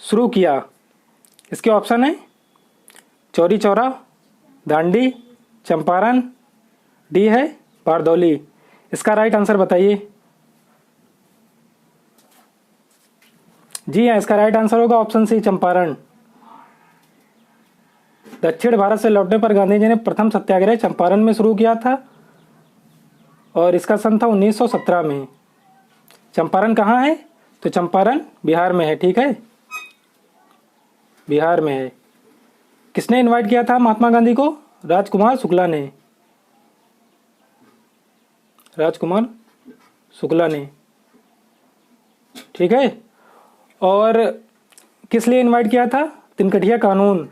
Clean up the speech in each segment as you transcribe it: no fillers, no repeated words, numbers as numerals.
शुरू किया? इसके ऑप्शन है चौरी चौरा, दांडी, चंपारण, डी है बारदौली। इसका राइट आंसर बताइए। जी हाँ, इसका राइट आंसर होगा ऑप्शन सी, चंपारण। दक्षिण भारत से लौटने पर गांधी जी ने प्रथम सत्याग्रह चंपारण में शुरू किया था और इसका सन था 1917 में। चंपारण कहाँ है? तो चंपारण बिहार में है। ठीक है, बिहार में है। किसने इनवाइट किया था महात्मा गांधी को? राजकुमार शुक्ला ने। राजकुमार शुक्ला ने। ठीक है, और किस लिए इनवाइट किया था? तिनकठिया कानून,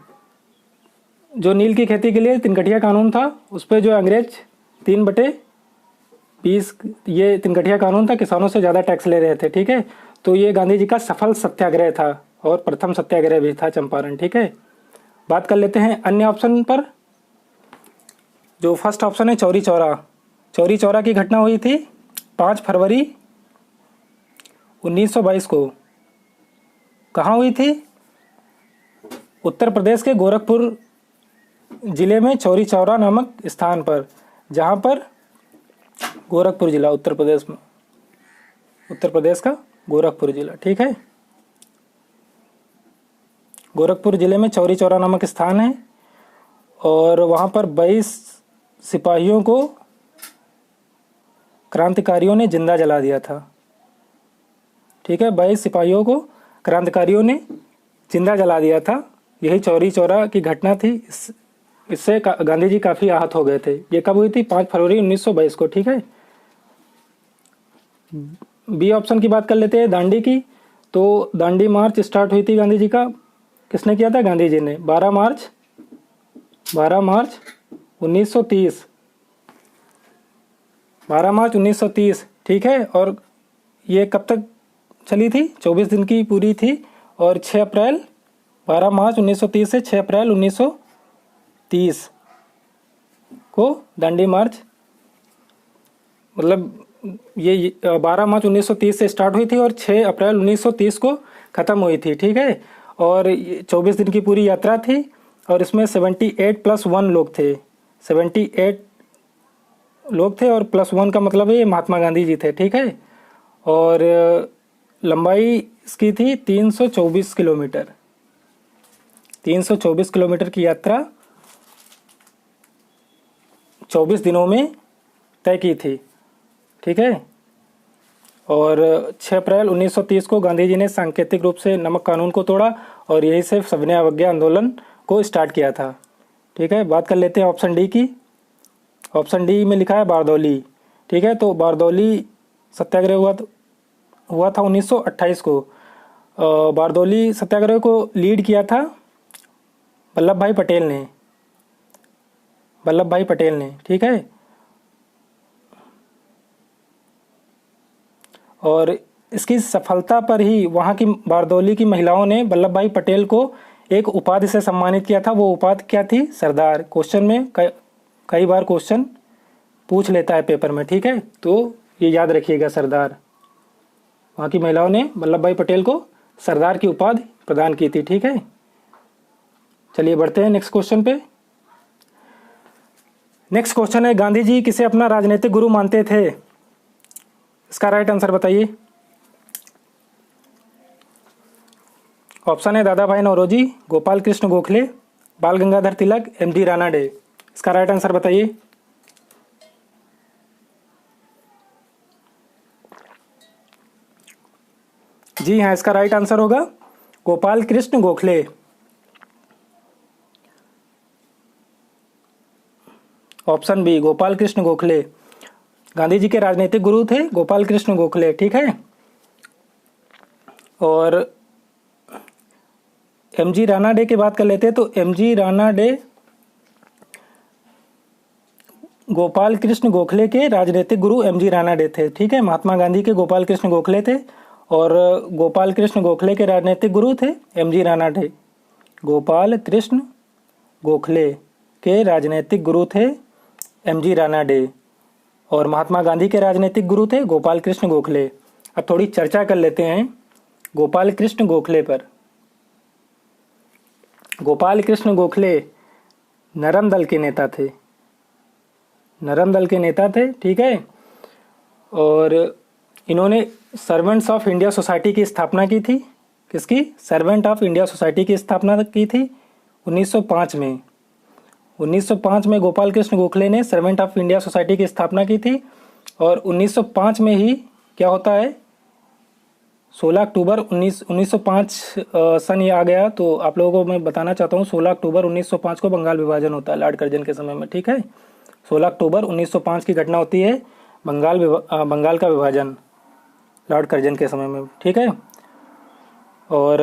जो नील की खेती के लिए तिनकठिया कानून था, उस पर जो अंग्रेज 3/20 ये तिनकठिया कानून था, किसानों से ज़्यादा टैक्स ले रहे थे। ठीक है, तो ये गांधी जी का सफल सत्याग्रह था और प्रथम सत्याग्रह भी था चंपारण। ठीक है, बात कर लेते हैं अन्य ऑप्शन पर। जो फर्स्ट ऑप्शन है चौरी चौरा। चौरी चौरा की घटना हुई थी 5 फरवरी 1922 को। कहाँ हुई थी? उत्तर प्रदेश के गोरखपुर जिले में चौरी चौरा नामक स्थान पर, जहाँ पर गोरखपुर जिला उत्तर प्रदेश में, उत्तर प्रदेश का गोरखपुर जिला। ठीक है, गोरखपुर जिले में चौरी चौरा नामक स्थान है और वहाँ पर 22 सिपाहियों को क्रांतिकारियों ने जिंदा जला दिया था। ठीक है, 22 सिपाहियों को क्रांतिकारियों ने जिंदा जला दिया था। यही चौरी चौरा की घटना थी। इससे गांधी जी काफ़ी आहत हो गए थे। ये कब हुई थी? 5 फरवरी 1922 को। ठीक है, बी ऑप्शन की बात कर लेते हैं, दांडी की। तो दांडी मार्च स्टार्ट हुई थी गांधी जी का। किसने किया था? गांधी जी ने। 12 मार्च 1930। 12 मार्च 1930। ठीक है, और ये कब तक चली थी? 24 दिन की पूरी थी और 6 अप्रैल 12 मार्च 1930 से 6 अप्रैल 1930 को दांडी मार्च, मतलब ये 12 मार्च 1930 से स्टार्ट हुई थी और 6 अप्रैल 1930 को ख़त्म हुई थी। ठीक है, और 24 दिन की पूरी यात्रा थी और इसमें 78 + 1 लोग थे। 78 लोग थे और +1 का मतलब है ये महात्मा गांधी जी थे। ठीक है, और लंबाई इसकी थी 324 किलोमीटर। 324 किलोमीटर की यात्रा 24 दिनों में तय की थी। ठीक है, और 6 अप्रैल 1930 को गांधी जी ने सांकेतिक रूप से नमक कानून को तोड़ा और यही से सविनय अवज्ञा आंदोलन को स्टार्ट किया था। ठीक है, बात कर लेते हैं ऑप्शन डी की। ऑप्शन डी में लिखा है बारदौली। ठीक है, तो बारदौली सत्याग्रह हुआ था 1928 को। बारदौली सत्याग्रह को लीड किया था वल्लभ भाई पटेल ने। वल्लभ भाई पटेल ने। ठीक है, और इसकी सफलता पर ही वहाँ की बारदौली की महिलाओं ने वल्लभ भाई पटेल को एक उपाधि से सम्मानित किया था। वो उपाधि क्या थी? सरदार। क्वेश्चन में कई बार क्वेश्चन पूछ लेता है पेपर में। ठीक है, तो ये याद रखिएगा, सरदार। वहाँ की महिलाओं ने वल्लभ भाई पटेल को सरदार की उपाधि प्रदान की थी। ठीक है, चलिए बढ़ते हैं नेक्स्ट क्वेश्चन पे। नेक्स्ट क्वेश्चन है, गांधी जी किसे अपना राजनीतिक गुरु मानते थे? इसका राइट आंसर बताइए। ऑप्शन है दादा भाई नौरोजी, गोपाल कृष्ण गोखले, बाल गंगाधर तिलक, एम.जी. रानाडे। इसका राइट आंसर बताइए। जी हाँ, इसका राइट आंसर होगा गोपाल कृष्ण गोखले। Option B, Gopal Krishna Gokhale. गांधी जी के राजनीतिक गुरु थे गोपाल कृष्ण गोखले। ठीक है, और एम.जी. रानाडे की बात कर लेते हैं तो एम.जी. रानाडे गोपाल कृष्ण गोखले के राजनीतिक गुरु एम.जी. रानाडे थे। ठीक है, महात्मा गांधी के गोपाल कृष्ण गोखले थे और गोपाल कृष्ण गोखले के राजनीतिक गुरु थे एम.जी. रानाडे। गोपाल कृष्ण गोखले के राजनीतिक गुरु थे एम.जी. रानाडे और महात्मा गांधी के राजनीतिक गुरु थे गोपाल कृष्ण गोखले। अब थोड़ी चर्चा कर लेते हैं गोपाल कृष्ण गोखले पर। गोपाल कृष्ण गोखले नरम दल के नेता थे, नरम दल के नेता थे, ठीक है। और इन्होंने सर्वेंट्स ऑफ इंडिया सोसाइटी की स्थापना की थी। किसकी? सर्वेंट ऑफ इंडिया सोसाइटी की स्थापना की थी 1905 में। 1905 में गोपाल कृष्ण गोखले ने सर्वेंट ऑफ इंडिया सोसाइटी की स्थापना की थी। और 1905 में ही क्या होता है, 16 अक्टूबर 1905 सन ये आ गया। तो आप लोगों को मैं बताना चाहता हूँ 16 अक्टूबर 1905 को बंगाल विभाजन होता है लॉर्ड कर्जन के समय में, ठीक है। 16 अक्टूबर 1905 की घटना होती है बंगाल का विभाजन लॉर्ड कर्जन के समय में, ठीक है। और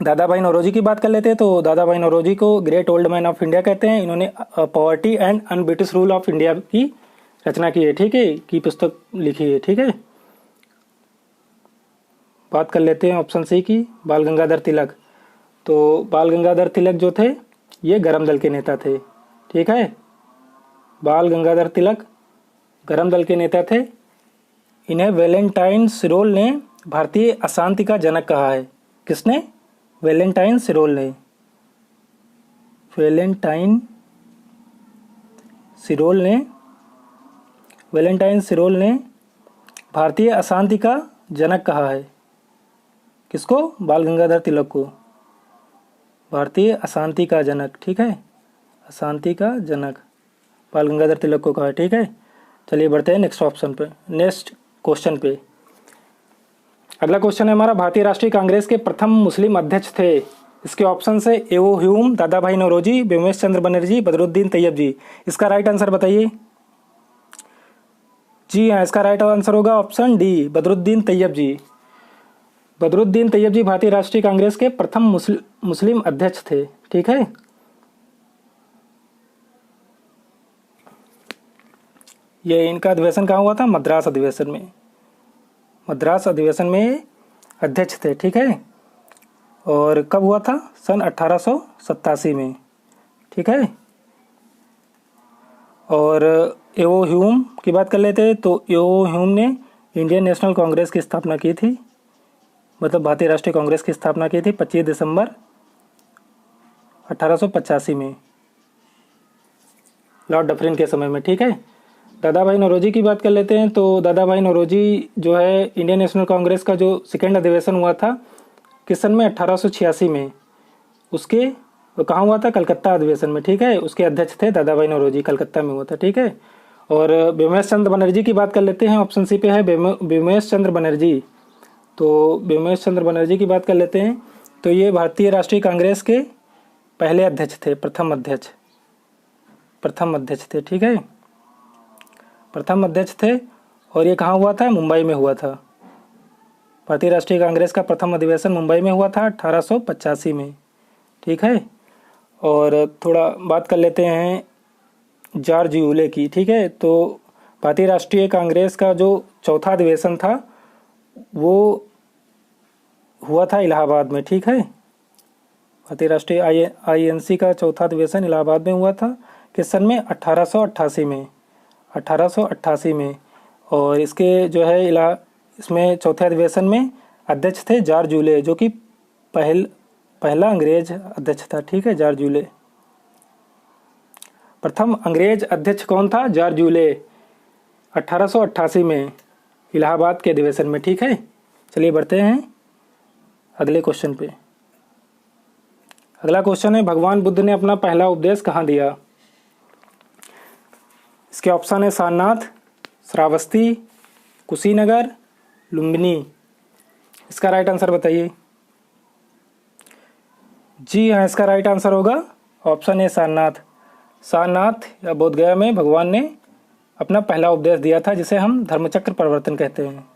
दादा भाई नौरोजी की बात कर लेते हैं। तो दादा भाई नौरोजी को great old man of India कहते हैं। इन्होंने poverty and un British rule of India की रचना की है, ठीक है, की पुस्तक लिखी है, ठीक है। बात कर लेते हैं ऑप्शन सी की, बाल गंगाधर तिलक। तो बाल गंगाधर तिलक जो थे ये गरम दल के नेता थे, ठीक है। बाल गंगाधर तिलक गरम दल के नेता थे। इन्हें वैलेंटाइन सिरोल ने भारतीय अशांति का जनक कहा है। किसने? वैलेंटाइन सिरोल ने। वैलेंटाइन सिरोल ने भारतीय अशांति का जनक कहा है। किसको? बाल गंगाधर तिलक को भारतीय अशांति का जनक, ठीक है, अशांति का जनक बाल गंगाधर तिलक को कहा है, ठीक है। चलिए बढ़ते हैं नेक्स्ट क्वेश्चन पे। अगला क्वेश्चन है हमारा, भारतीय राष्ट्रीय कांग्रेस के प्रथम मुस्लिम अध्यक्ष थे। इसके ऑप्शन है एवो ह्यूम, दादा भाई नौरोजी, व्योमेश चंद्र बनर्जी, बदरुद्दीन तैयब जी। इसका राइट आंसर बताइए। जी हाँ, इसका राइट आंसर होगा ऑप्शन डी, बदरुद्दीन तैयब जी। बदरुद्दीन तैयब जी भारतीय राष्ट्रीय कांग्रेस के प्रथम मुस्लिम अध्यक्ष थे, ठीक है। ये इनका अधिवेशन कहाँ हुआ था? मद्रास अधिवेशन में। मद्रास अधिवेशन में अध्यक्ष थे, ठीक है। और कब हुआ था? सन 1887 में, ठीक है। और एवो ह्यूम की बात कर लेते हैं। तो एवो ह्यूम ने इंडियन नेशनल कांग्रेस की स्थापना की थी, मतलब भारतीय राष्ट्रीय कांग्रेस की स्थापना की थी 25 दिसंबर 1885 में लॉर्ड डफरिन के समय में, ठीक है। दादा भाई नौरोजी की बात कर लेते हैं। तो दादा भाई नौरोजी जो है इंडियन नेशनल कांग्रेस का जो सेकेंड अधिवेशन हुआ था किस सन में? 1886 में। उसके कहाँ हुआ था? कलकत्ता अधिवेशन में, ठीक है। उसके अध्यक्ष थे दादा भाई नौरोजी, कलकत्ता में हुआ था, ठीक है। और व्योमेश चंद्र बनर्जी की बात कर लेते हैं। ऑप्शन सी पे है व्योमेश चंद्र बनर्जी। तो व्योमेश चंद्र बनर्जी की बात कर लेते हैं। तो ये भारतीय राष्ट्रीय कांग्रेस के पहले अध्यक्ष थे, प्रथम अध्यक्ष थे, ठीक है, प्रथम अध्यक्ष थे। और ये कहाँ हुआ था? मुंबई में हुआ था। भारतीय राष्ट्रीय कांग्रेस का प्रथम अधिवेशन मुंबई में हुआ था 1885 में, ठीक है। और थोड़ा बात कर लेते हैं जॉर्ज यूले की, ठीक है। तो भारतीय राष्ट्रीय कांग्रेस का जो चौथा अधिवेशन था वो हुआ था इलाहाबाद में, ठीक है। भारतीय राष्ट्रीय आईएनसी का चौथा अधिवेशन इलाहाबाद में हुआ था किस सन में? 1888 में। और इसके जो है इसमें चौथे अधिवेशन में अध्यक्ष थे जॉर्ज यूले, जो कि पहला अंग्रेज अध्यक्ष था, ठीक है, जॉर्ज यूले। प्रथम अंग्रेज अध्यक्ष कौन था? जॉर्ज यूले, 1888 में इलाहाबाद के अधिवेशन में, ठीक है। चलिए बढ़ते हैं अगले क्वेश्चन पे। अगला क्वेश्चन है, भगवान बुद्ध ने अपना पहला उपदेश कहाँ दिया? इसके ऑप्शन है सारनाथ, श्रावस्ती, कुशीनगर, लुम्बिनी। इसका राइट आंसर बताइए। जी हाँ, इसका राइट आंसर होगा ऑप्शन है सारनाथ या बोधगया में भगवान ने अपना पहला उपदेश दिया था, जिसे हम धर्मचक्र परिवर्तन कहते हैं।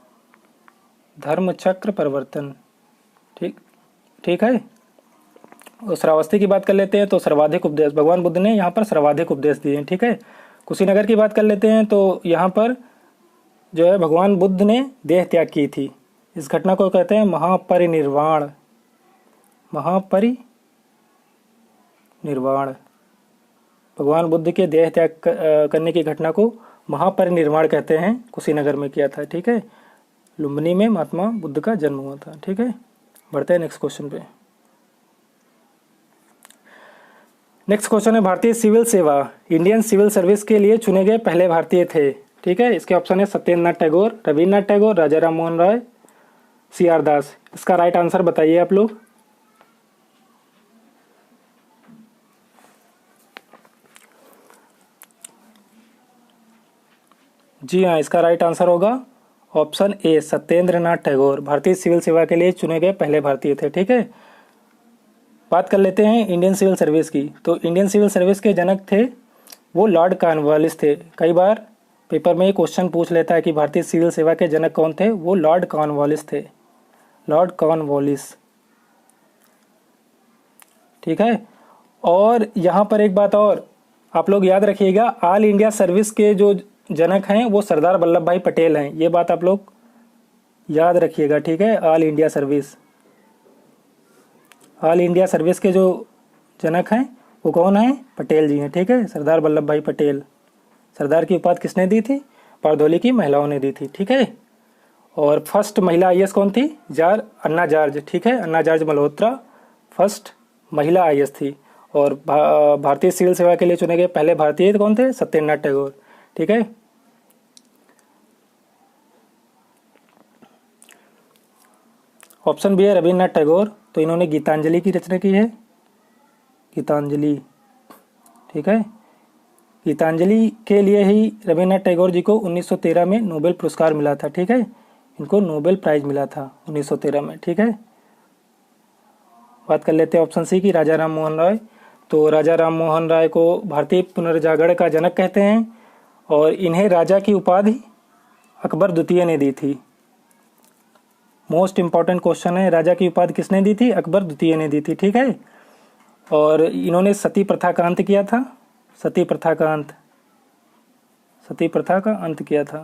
धर्मचक्र परिवर्तन, ठीक है। और श्रावस्ती की बात कर लेते हैं। तो सर्वाधिक उपदेश भगवान बुद्ध ने यहाँ पर सर्वाधिक उपदेश दिए हैं, ठीक है। कुशीनगर की बात कर लेते हैं। तो यहाँ पर जो है भगवान बुद्ध ने देह त्याग की थी। इस घटना को कहते हैं महापरिनिर्वाण। भगवान बुद्ध के देह त्याग करने की घटना को महापरिनिर्वाण कहते हैं। कुशीनगर में किया था, ठीक है। लुम्बिनी में महात्मा बुद्ध का जन्म हुआ था, ठीक है। बढ़ते हैं नेक्स्ट क्वेश्चन पे। नेक्स्ट क्वेश्चन है भारतीय सिविल सेवा, इंडियन सिविल सर्विस के लिए चुने गए पहले भारतीय थे। ठीक है, इसके ऑप्शन है सत्येंद्रनाथ टैगोर, रविन्द्रनाथ टैगोर, राजा राम मोहन राय, सी आर दास। इसका राइट आंसर बताइए आप लोग। जी हाँ, इसका राइट आंसर होगा ऑप्शन ए, सत्येंद्रनाथ टैगोर भारतीय सिविल सेवा के लिए चुने गए पहले भारतीय थे। ठीक है, बात कर लेते हैं इंडियन सिविल सर्विस की। तो इंडियन सिविल सर्विस के जनक थे वो लॉर्ड कॉर्नवालिस थे। कई बार पेपर में क्वेश्चन पूछ लेता है कि भारतीय सिविल सेवा के जनक कौन थे, वो लॉर्ड कॉर्नवालिस थे, लॉर्ड कॉर्नवालिस। ठीक है, और यहाँ पर एक बात और आप लोग याद रखिएगा, ऑल इंडिया सर्विस के जो जनक हैं वो सरदार वल्लभ भाई पटेल हैं, ये बात आप लोग याद रखिएगा। ठीक है, all India service, all India service के जो जनक हैं वो कौन हैं, पटेल जी हैं। ठीक है, सरदार वल्लभ भाई पटेल। सरदार की उपाधि किसने दी थी, बारदोली की महिलाओं ने दी थी। ठीक है, और फर्स्ट महिला आईएएस कौन थी, अन्ना जॉर्ज। ठीक है, अन्ना जॉर्ज मल्होत्रा फर्स्ट महिला आईएएस थी। और भारतीय सिविल सेवा के लिए चुने गए पहले भारतीय कौन थे, सत्येंद्रनाथ टैगोर। ठीक है, ऑप्शन बी है रविन्द्रनाथ टैगोर। तो इन्होंने गीतांजलि की रचना की है, गीतांजलि। ठीक है, गीतांजलि के लिए ही रविन्द्रनाथ टैगोर जी को 1913 में नोबेल पुरस्कार मिला था। ठीक है, इनको नोबेल प्राइज मिला था 1913 में। ठीक है, बात कर लेते हैं ऑप्शन सी की, राजा राम मोहन राय। तो राजा राम मोहन राय को भारतीय पुनर्जागरण का जनक कहते हैं, और इन्हें राजा की उपाधि अकबर द्वितीय ने दी थी। मोस्ट इंपॉर्टेंट क्वेश्चन है, राजा की उपाधि किसने दी थी, अकबर द्वितीय ने दी थी। ठीक है, और इन्होंने सती प्रथा का अंत किया था, सती प्रथा का अंत, सती प्रथा का अंत किया था।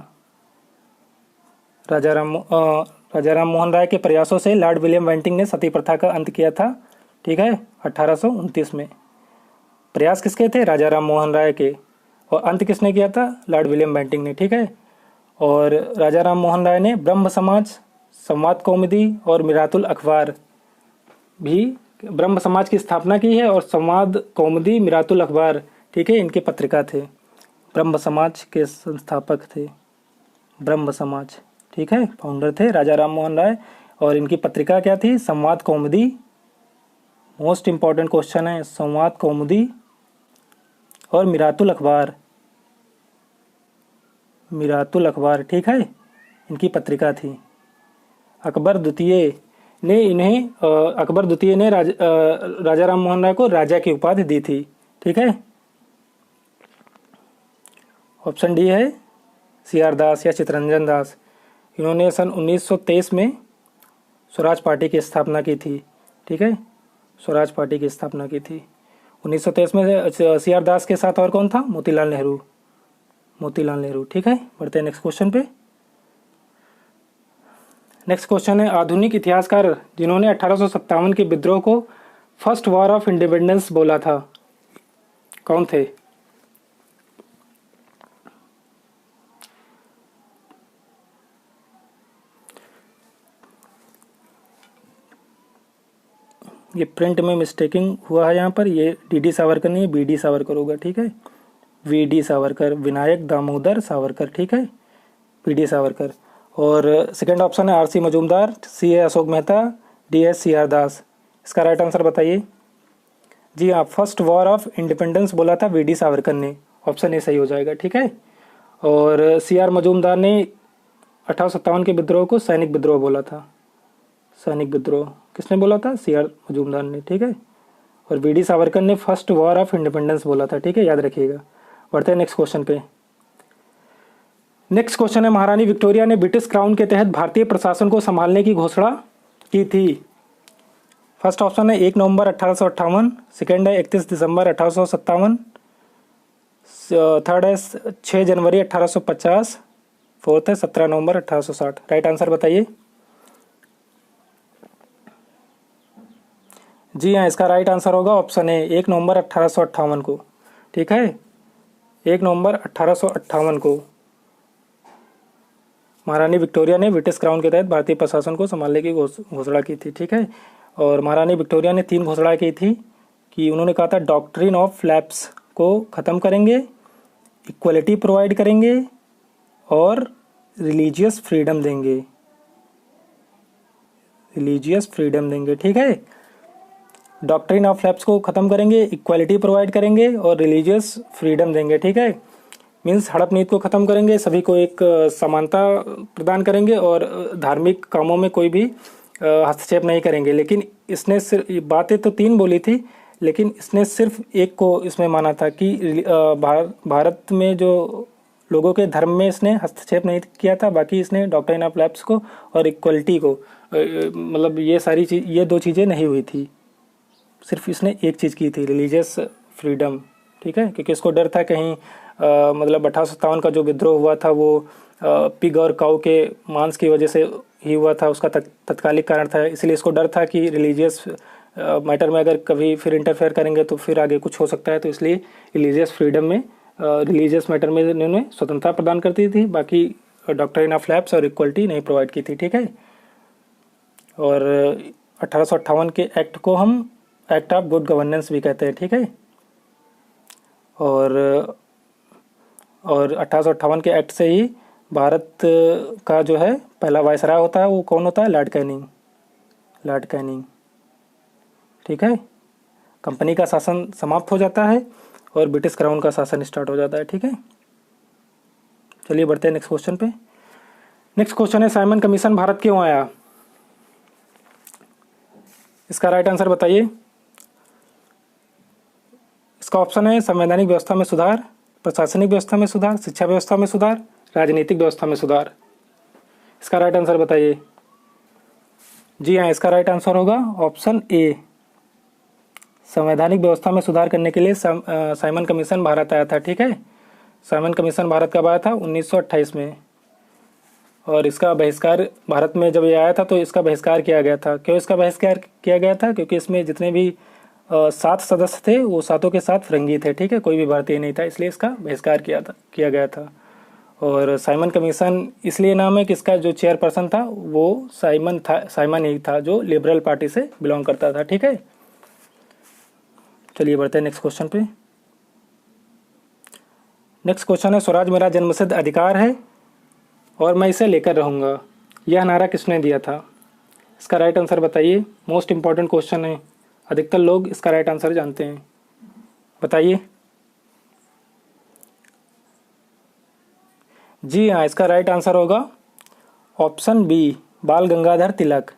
राजा राम मोहन राय के प्रयासों से लॉर्ड विलियम बेंटिंक ने सती प्रथा का अंत किया था। ठीक है, 1829 में। प्रयास किसके थे, राजा राम मोहन राय के, और अंत किसने किया था, लॉर्ड विलियम बेंटिंक ने। ठीक है, और राजा राम मोहन राय ने ब्रह्म समाज, संवाद कौमुदी और मिरातुल अखबार भी, ब्रह्म समाज की स्थापना की है, और संवाद कौमुदी, मिरातुल अखबार, ठीक है, इनके पत्रिका थे। ब्रह्म समाज के संस्थापक थे, ब्रह्म समाज। ठीक है, फाउंडर थे राजा राम मोहन राय, और इनकी पत्रिका क्या थी, संवाद कौमुदी। मोस्ट इंपॉर्टेंट क्वेश्चन है, संवाद कौमुदी और मिरातुल अखबार, मिरातुल अखबार। ठीक है, इनकी पत्रिका थी। अकबर द्वितीय ने इन्हें अकबर द्वितीय ने राजा राम मोहन राय को राजा की उपाधि दी थी। ठीक है, ऑप्शन डी है सी आर दास या चित्तरंजन दास। इन्होंने सन 1923 में स्वराज पार्टी की स्थापना की थी। ठीक है, स्वराज पार्टी की स्थापना की थी 1923 में। सी आर दास के साथ और कौन था, मोतीलाल नेहरू, मोतीलाल नेहरू। ठीक है, बढ़ते हैं नेक्स्ट क्वेश्चन पे। नेक्स्ट क्वेश्चन है, आधुनिक इतिहासकार जिन्होंने 1857 के विद्रोह को फर्स्ट वॉर ऑफ इंडिपेंडेंस बोला था, कौन थे? ये प्रिंट में मिस्टेकिंग हुआ है यहाँ पर, ये डी सावरकर नहीं है, बी सावरकर होगा। ठीक है, वी सावरकर, विनायक दामोदर सावरकर। ठीक है, पी सावरकर। और सेकंड ऑप्शन है आर.सी. मजूमदार, सी है अशोक मेहता, डी है सी आर दास। इसका राइट आंसर बताइए। जी हाँ, फर्स्ट वॉर ऑफ इंडिपेंडेंस बोला था वी सावरकर ने, ऑप्शन ए सही हो जाएगा। ठीक है, और सी आर मजूमदार ने 1857 के विद्रोह को सैनिक विद्रोह बोला था, सैनिक विद्रोह किसने बोला था, सी आर मजूमदार ने। ठीक है, और वी सावरकर ने फर्स्ट वॉर ऑफ इंडिपेंडेंस बोला था। ठीक है, याद रखिएगा। बढ़ते हैं नेक्स्ट क्वेश्चन पे। नेक्स्ट क्वेश्चन है, महारानी विक्टोरिया ने ब्रिटिश क्राउन के तहत भारतीय प्रशासन को संभालने की घोषणा की थी। फर्स्ट ऑप्शन है 1 नवंबर 1858, सेकेंड है 31 दिसंबर 1857, थर्ड है 6 जनवरी 1850, फोर्थ है 17 नवंबर 1860। राइट आंसर बताइए। जी हाँ, इसका राइट आंसर होगा ऑप्शन ए, 1 नवंबर 1858 को। ठीक है, 1 नवंबर 1858 को महारानी विक्टोरिया ने ब्रिटिश क्राउन के तहत भारतीय प्रशासन को संभालने की घोषणा की थी। ठीक है, और महारानी विक्टोरिया ने 3 घोषणा की थी। कि उन्होंने कहा था डॉक्ट्रिन ऑफ लैप्स को ख़त्म करेंगे, इक्वलिटी प्रोवाइड करेंगे और रिलीजियस फ्रीडम देंगे, रिलीजियस फ्रीडम देंगे। ठीक है, डॉक्ट्रिन ऑफ लैप्स को ख़त्म करेंगे, इक्वलिटी प्रोवाइड करेंगे और रिलीजियस फ्रीडम देंगे। ठीक है, मीन्स हड़प नीति को ख़त्म करेंगे, सभी को एक समानता प्रदान करेंगे और धार्मिक कामों में कोई भी हस्तक्षेप नहीं करेंगे। लेकिन इसने सिर्फ बातें तो 3 बोली थी, लेकिन इसने सिर्फ एक को इसमें माना था कि भारत में जो लोगों के धर्म में इसने हस्तक्षेप नहीं किया था, बाकी इसने डॉक्ट्रिन ऑफ लैप्स को और इक्वलिटी को मतलब ये सारी चीज, ये 2 चीज़ें नहीं हुई थी, सिर्फ इसने एक चीज़ की थी, रिलीजियस फ्रीडम। ठीक है, क्योंकि इसको डर था कहीं मतलब 1857 का जो विद्रोह हुआ था वो पिग और काऊ के मांस की वजह से ही हुआ था, उसका तत्कालिक कारण था, इसलिए इसको डर था कि रिलीजियस मैटर में अगर कभी फिर इंटरफेयर करेंगे तो फिर आगे कुछ हो सकता है, तो इसलिए रिलीजियस फ्रीडम में रिलीजियस मैटर में इन्होंने स्वतंत्रता प्रदान करती थी, बाकी डॉक्ट्रिन ऑफ लैप्स और इक्वलिटी नहीं प्रोवाइड की थी। ठीक है, और 1858 के एक्ट को हम एक्ट ऑफ गुड गवर्नेंस भी कहते हैं। ठीक है, और 1858 के एक्ट से ही भारत का जो है पहला वायसराय होता है, वो कौन होता है? Lord Canning, Lord Canning. ठीक है, कंपनी का शासन समाप्त हो जाता है और ब्रिटिश क्राउन का शासन स्टार्ट हो जाता है। ठीक है, चलिए बढ़ते हैं नेक्स्ट क्वेश्चन पे। नेक्स्ट क्वेश्चन है साइमन कमीशन भारत क्यों आया? इसका राइट आंसर बताइए। इसका ऑप्शन है संवैधानिक व्यवस्था में सुधार, प्रशासनिक व्यवस्था में सुधार, शिक्षा व्यवस्था में सुधार, राजनीतिक व्यवस्था में सुधार। इसका राइट आंसर बताइए। जी हाँ, इसका राइट आंसर होगा ऑप्शन ए, संवैधानिक व्यवस्था में सुधार करने के लिए साइमन कमीशन भारत आया था। ठीक है, साइमन कमीशन भारत कब आया था? 1928 में, और इसका बहिष्कार भारत में जब ये आया था तो इसका बहिष्कार किया गया था। क्यों इसका बहिष्कार किया गया था? क्योंकि इसमें जितने भी 7 सदस्य थे वो 7 के 7 फिरंगी थे। ठीक है, कोई भी भारतीय नहीं था, इसलिए इसका बहिष्कार किया गया था। और साइमन कमीशन इसलिए नाम है कि इसका जो चेयरपर्सन था वो साइमन ही था, जो लिबरल पार्टी से बिलोंग करता था। ठीक है, चलिए बढ़ते हैं नेक्स्ट क्वेश्चन पे। नेक्स्ट क्वेश्चन है स्वराज मेरा जन्मसिद्ध अधिकार है और मैं इसे लेकर रहूंगा, यह नारा किसने दिया था? इसका राइट आंसर बताइए। मोस्ट इंपॉर्टेंट क्वेश्चन है, अधिकतर लोग इसका राइट आंसर जानते हैं, बताइए। जी हाँ, इसका राइट आंसर होगा ऑप्शन बी, बाल गंगाधर तिलक।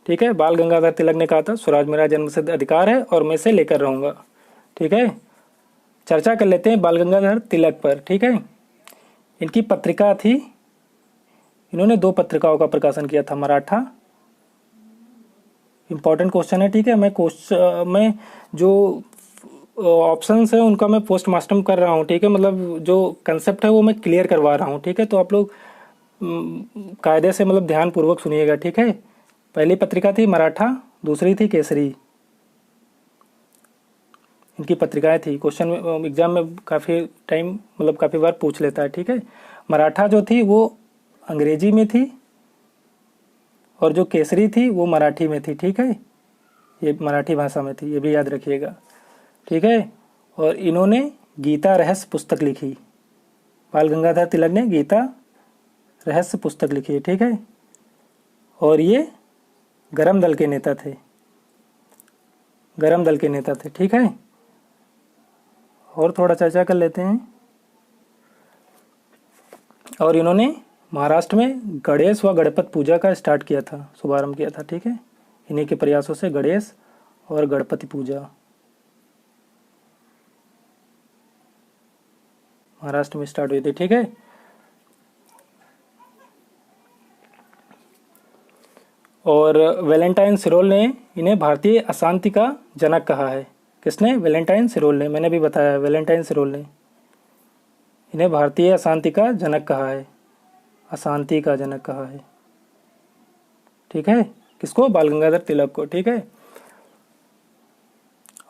ठीक है, बाल गंगाधर तिलक ने कहा था स्वराज मेरा जन्मसिद्ध अधिकार है और मैं इसे लेकर रहूंगा। ठीक है, चर्चा कर लेते हैं बाल गंगाधर तिलक पर। ठीक है, इनकी पत्रिका थी, इन्होंने 2 पत्रिकाओं का प्रकाशन किया था, मराठा। इंपॉर्टेंट क्वेश्चन है। ठीक है, मैं जो ऑप्शंस है उनका मैं पोस्ट मास्टम कर रहा हूँ। ठीक है, मतलब जो कंसेप्ट है वो मैं क्लियर करवा रहा हूँ। ठीक है, तो आप लोग कायदे से मतलब ध्यान पूर्वक सुनिएगा। ठीक है, पहली पत्रिका थी मराठा, दूसरी थी केसरी, इनकी पत्रिकाएं थी। क्वेश्चन एग्जाम में काफ़ी टाइम मतलब काफ़ी बार पूछ लेता है। ठीक है, मराठा जो थी वो अंग्रेजी में थी और जो केसरी थी वो मराठी में थी। ठीक है, ये मराठी भाषा में थी, ये भी याद रखिएगा। ठीक है, और इन्होंने गीता रहस्य पुस्तक लिखी, बाल गंगाधर तिलक ने गीता रहस्य पुस्तक लिखी है। ठीक है, और ये गरम दल के नेता थे, गरम दल के नेता थे। ठीक है, और थोड़ा चर्चा कर लेते हैं। और इन्होंने महाराष्ट्र में गणेश व गणपति पूजा का स्टार्ट किया था, शुभारंभ किया था। ठीक है, इन्हीं के प्रयासों से गणेश और गणपति पूजा महाराष्ट्र में स्टार्ट हुई थी। ठीक है, और वैलेंटाइन सिरोल ने इन्हें भारतीय अशांति का जनक कहा है। किसने? वैलेंटाइन सिरोल ने, मैंने भी बताया, वैलेंटाइन सिरोल ने इन्हें भारतीय अशांति का जनक कहा है, अशांति का जनक कहा है। ठीक है, किसको? बाल गंगाधर तिलक को। ठीक है,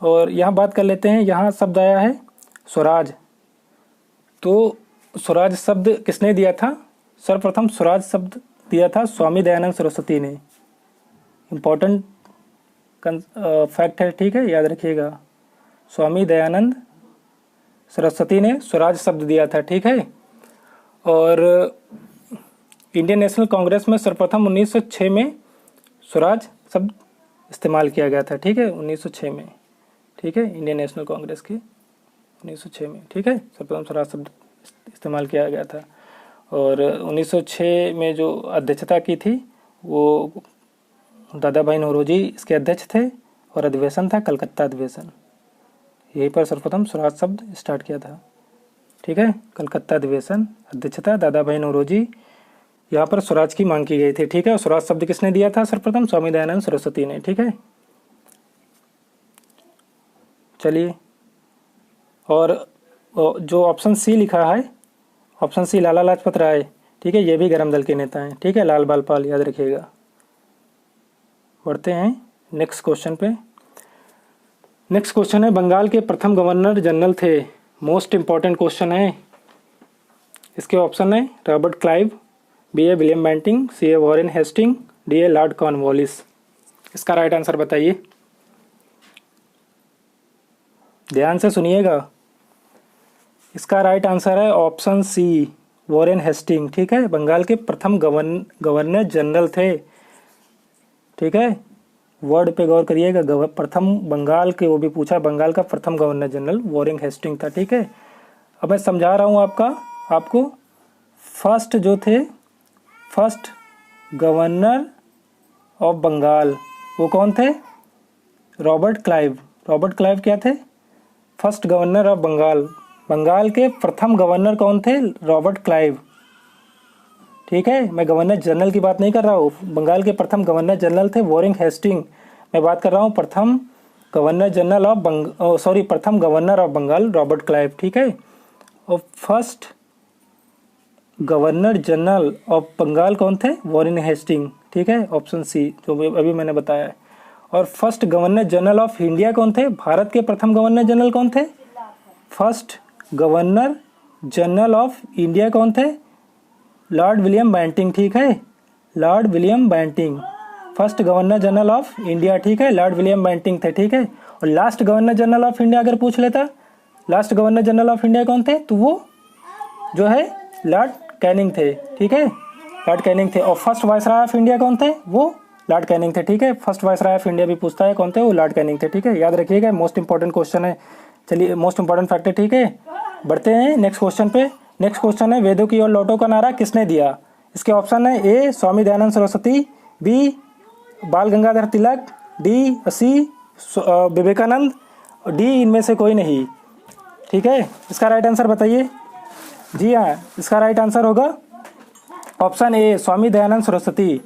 और यहाँ बात कर लेते हैं, यहाँ शब्द आया है स्वराज। तो स्वराज शब्द किसने दिया था? सर्वप्रथम स्वराज शब्द दिया था स्वामी दयानंद सरस्वती ने। इम्पोर्टेंट फैक्ट है, ठीक है, याद रखिएगा। स्वामी दयानंद सरस्वती ने स्वराज शब्द दिया था, ठीक है। और इंडियन नेशनल कांग्रेस में सर्वप्रथम 1906 में स्वराज शब्द इस्तेमाल किया गया था, ठीक है, 1906 में, ठीक है, इंडियन नेशनल कांग्रेस की 1906 में, ठीक है, सर्वप्रथम स्वराज शब्द इस्तेमाल किया गया था। और 1906 में जो अध्यक्षता की थी वो दादा भाई नौरोजी इसके अध्यक्ष थे, और अधिवेशन था कलकत्ता अधिवेशन, यहीं पर सर्वप्रथम स्वराज शब्द स्टार्ट किया था, ठीक है, कलकत्ता अधिवेशन, अध्यक्षता दादा भाई नौरोजी, यहाँ पर स्वराज की मांग की गई थी, ठीक है। और स्वराज शब्द किसने दिया था सर्वप्रथम? स्वामी दयानंद सरस्वती ने, ठीक है। चलिए, और जो ऑप्शन सी लिखा है, ऑप्शन सी लाला लाजपत राय, ठीक है, ये भी गरम दल के नेता हैं, ठीक है, लाल बाल पाल, याद रखिएगा। बढ़ते हैं नेक्स्ट क्वेश्चन पे। नेक्स्ट क्वेश्चन है, बंगाल के प्रथम गवर्नर जनरल थे, मोस्ट इंपॉर्टेंट क्वेश्चन है। इसके ऑप्शन है Robert Clive, B A William Bentinck, C A Warren Hastings, D A Lord Cornwallis. इसका राइट आंसर बताइए, ध्यान से सुनिएगा। इसका राइट आंसर है ऑप्शन सी, वॉरेन हेस्टिंग, ठीक है, बंगाल के प्रथम गवर्नर जनरल थे, ठीक है, वर्ड पे गौर करिएगा, प्रथम बंगाल के, वो भी पूछा, बंगाल का प्रथम गवर्नर जनरल वॉरेन हेस्टिंग था, ठीक है। अब मैं समझा रहा हूँ आपको फर्स्ट जो थे, फर्स्ट गवर्नर ऑफ बंगाल, वो कौन थे? Robert Clive. रॉबर्ट क्लाइव क्या थे? First governor of Bengal. Bengal के प्रथम गवर्नर कौन थे? रॉबर्ट क्लाइव, ठीक है। मैं गवर्नर जनरल की बात नहीं कर रहा हूँ, बंगाल के प्रथम गवर्नर जनरल थे वॉरेन हेस्टिंग। मैं बात कर रहा हूँ प्रथम गवर्नर जनरल ऑफ प्रथम governor of Bengal Robert Clive, ठीक है। और first governor general of Bengal कौन थे? वॉरेन हेस्टिंग, ठीक है, ऑप्शन सी जो अभी मैंने बताया है। और first governor general of India कौन थे? भारत के प्रथम गवर्नर जनरल कौन थे? First governor general of India कौन थे? लॉर्ड विलियम बेंटिंग, ठीक है, Lord William Bentinck, first governor general of India, ठीक है, लॉर्ड विलियम बेंटिंग थे, ठीक है। और last governor general of India अगर पूछ लेता, last governor general of India कौन थे? तो वो जो है लॉर्ड कैनिंग थे, ठीक है, लॉर्ड कैनिंग थे। और फर्स्ट वायसराय ऑफ इंडिया कौन थे? वो लॉर्ड कैनिंग थे, ठीक है। फर्स्ट वायसराय ऑफ इंडिया भी पूछता है कौन थे? वो लॉर्ड कैनिंग थे, ठीक है, याद रखिएगा, मोस्ट इंपॉर्टेंट क्वेश्चन है। चलिए, मोस्ट इंपॉर्टेंट फैक्ट है, ठीक है। बढ़ते हैं नेक्स्ट क्वेश्चन पे। नेक्स्ट क्वेश्चन है, वेदों की ओर लौटो का नारा किसने दिया? इसके ऑप्शन है ए स्वामी दयानंद सरस्वती, बी बाल Gangadhar Tilak, D C Vivekananda, D इनमें से कोई नहीं, ठीक है। इसका राइट आंसर बताइए। जी हाँ, इसका राइट आंसर होगा ऑप्शन ए स्वामी दयानंद सरस्वती।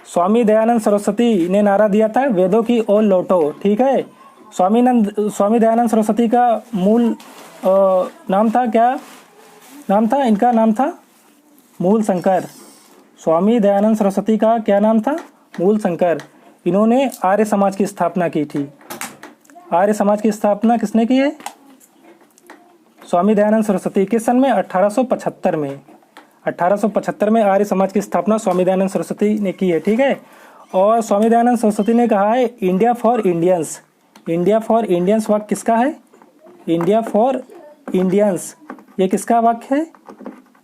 स्वामी दयानंद सरस्वती ने नारा दिया था वेदों की ओर लौटो, ठीक है। स्वामी दयानंद सरस्वती का मूल नाम था, क्या नाम था? इनका नाम था मूल शंकर। स्वामी दयानंद सरस्वती का क्या नाम था? मूल शंकर। इन्होंने आर्य समाज की स्थापना की थी। आर्य समाज की स्थापना किसने की है? स्वामी दयानंद सरस्वती। किस सन में? 1875 में। 1875 में आर्य समाज की स्थापना स्वामी दयानंद सरस्वती ने की है, ठीक है। और स्वामी दयानंद सरस्वती ने कहा है India for Indians. India for Indians वाक्य किसका है? इंडिया फॉर इंडियंस, ये किसका वाक्य है?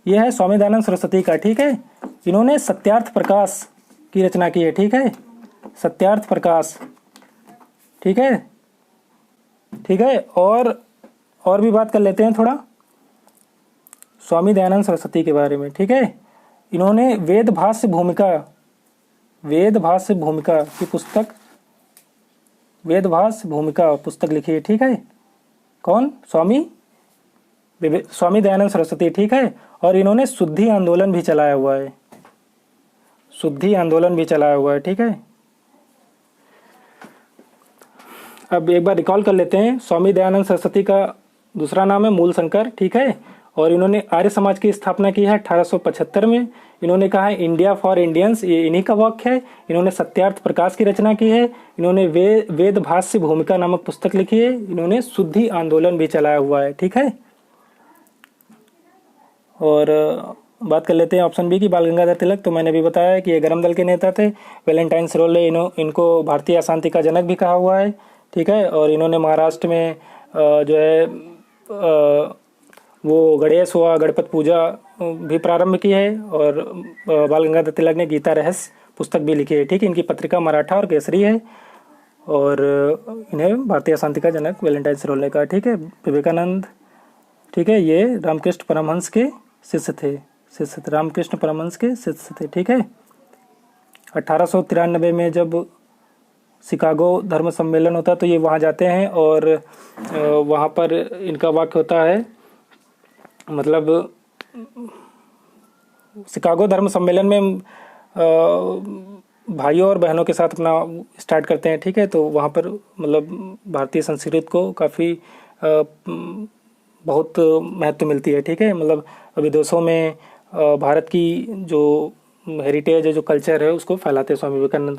यह है स्वामी दयानंद सरस्वती का, ठीक है। इन्होंने सत्यार्थ प्रकाश की रचना की है, ठीक है, सत्यार्थ प्रकाश, ठीक है, ठीक है। और भी बात कर लेते हैं थोड़ा स्वामी दयानंद सरस्वती के बारे में, ठीक है। इन्होंने वेद भाष्य भूमिका की पुस्तक, वेद भाष्य भूमिका पुस्तक लिखी है, ठीक है। कौन? स्वामी दयानंद सरस्वती, ठीक है। और इन्होंने शुद्धि आंदोलन भी चलाया हुआ है, शुद्धि आंदोलन भी चलाया हुआ है, ठीक है। अब एक बार रिकॉल कर लेते हैं, स्वामी दयानंद सरस्वती का दूसरा नाम है मूल शंकर, ठीक है। और इन्होंने आर्य समाज की स्थापना की है 1875 में। इन्होंने कहा है इंडिया फॉर इंडियंस, ये इन्हीं का वाक्य है। इन्होंने सत्यार्थ प्रकाश की रचना की है। इन्होंने वेद भाष्य भूमिका नामक पुस्तक लिखी है। इन्होंने शुद्धि आंदोलन भी चलाया हुआ है, ठीक है। और बात कर लेते हैं ऑप्शन बी की, बाल गंगाधर तिलक। तो मैंने भी बताया कि ये गरम दल के नेता थे। वैलेंटाइन सिरोले, इनको भारतीय अशांति का जनक भी कहा हुआ है, ठीक है। और इन्होंने महाराष्ट्र में जो है वो गणेश हुआ, गणपत पूजा भी प्रारंभ की है। और बाल गंगाधर तिलक ने गीता रहस्य पुस्तक भी लिखी है, ठीक है। इनकी पत्रिका मराठा और केसरी है। और इन्हें भारतीय शांति का जनक वैलेंटाइन सिरोले का, ठीक है। विवेकानंद, ठीक है, ये रामकृष्ण परमहंस के शिष्य थे, रामकृष्ण परमहंस के शिष्य थे, ठीक है। 1893 में जब शिकागो धर्म सम्मेलन होता है तो ये वहाँ जाते हैं और वहाँ पर इनका वाक्य होता है, मतलब शिकागो धर्म सम्मेलन में भाइयों और बहनों के साथ अपना स्टार्ट करते हैं, ठीक है। तो वहाँ पर मतलब भारतीय संस्कृति को काफ़ी बहुत महत्व मिलती है, ठीक है। मतलब विदेशों में भारत की जो हेरिटेज है, जो कल्चर है, उसको फैलाते हैं स्वामी विवेकानंद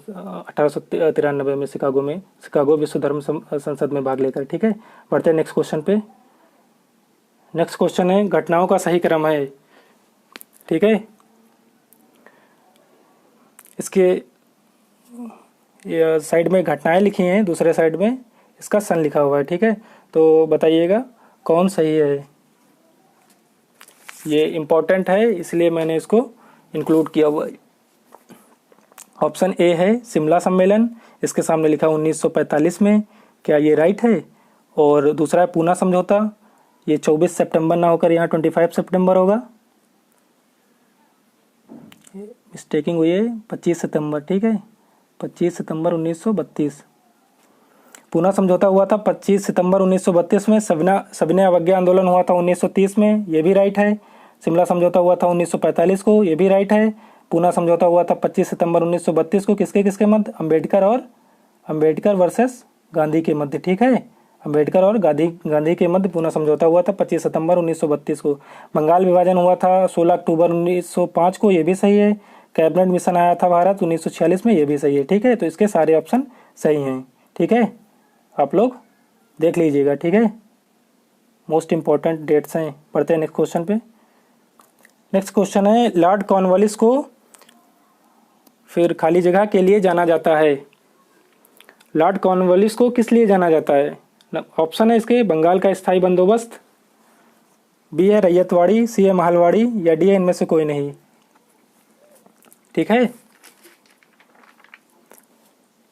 1893 में शिकागो विश्व धर्म संसद में भाग लेकर, ठीक है। बढ़ते हैं नेक्स्ट क्वेश्चन पे। नेक्स्ट क्वेश्चन है घटनाओं का सही क्रम है, ठीक है। इसके साइड में घटनाएं लिखी हैं, दूसरे साइड में इसका सन लिखा हुआ है, ठीक है। तो बताइएगा कौन सही है। ये इम्पोर्टेंट है इसलिए मैंने इसको इंक्लूड किया हुआ है। ऑप्शन ए है शिमला सम्मेलन, इसके सामने लिखा 1945 में, क्या ये राइट है। और दूसरा है पूना समझौता, ये 24 सितंबर ना होकर यहाँ 25 सितंबर होगा, मिस्टेकिंग हुई है, 25 सितंबर, ठीक है। 25 सितंबर 1932 पूना समझौता हुआ था 25 सितंबर 1932 में। सविनय अवज्ञा आंदोलन हुआ था 1930 में, ये भी राइट है। शिमला समझौता हुआ था 1945 को, ये भी राइट है। पूना समझौता हुआ था 25 सितंबर 1932 को, किसके मध्य, अंबेडकर वर्सेस गांधी के मध्य, ठीक है। अंबेडकर और गांधी के मध्य पूना समझौता हुआ था 25 सितंबर 1932 को। बंगाल विभाजन हुआ था 16 अक्टूबर 1905 को, ये भी सही है। कैबिनेट मिशन आया था भारत 1946 में, ये भी सही है, ठीक है। तो इसके सारे ऑप्शन सही हैं, ठीक है। आप लोग देख लीजिएगा, ठीक है। मोस्ट इंपॉर्टेंट डेट्स हैं। पढ़ते हैं नेक्स्ट क्वेश्चन पे। नेक्स्ट क्वेश्चन है लॉर्ड कॉर्नवालिस को फिर खाली जगह के लिए जाना जाता है। लॉर्ड कॉर्नवालिस को किस लिए जाना जाता है। ऑप्शन है इसके बंगाल का स्थायी बंदोबस्त, बी है रैयतवाड़ी, सी है महलवाड़ी, या डी है इनमें से कोई नहीं, ठीक है।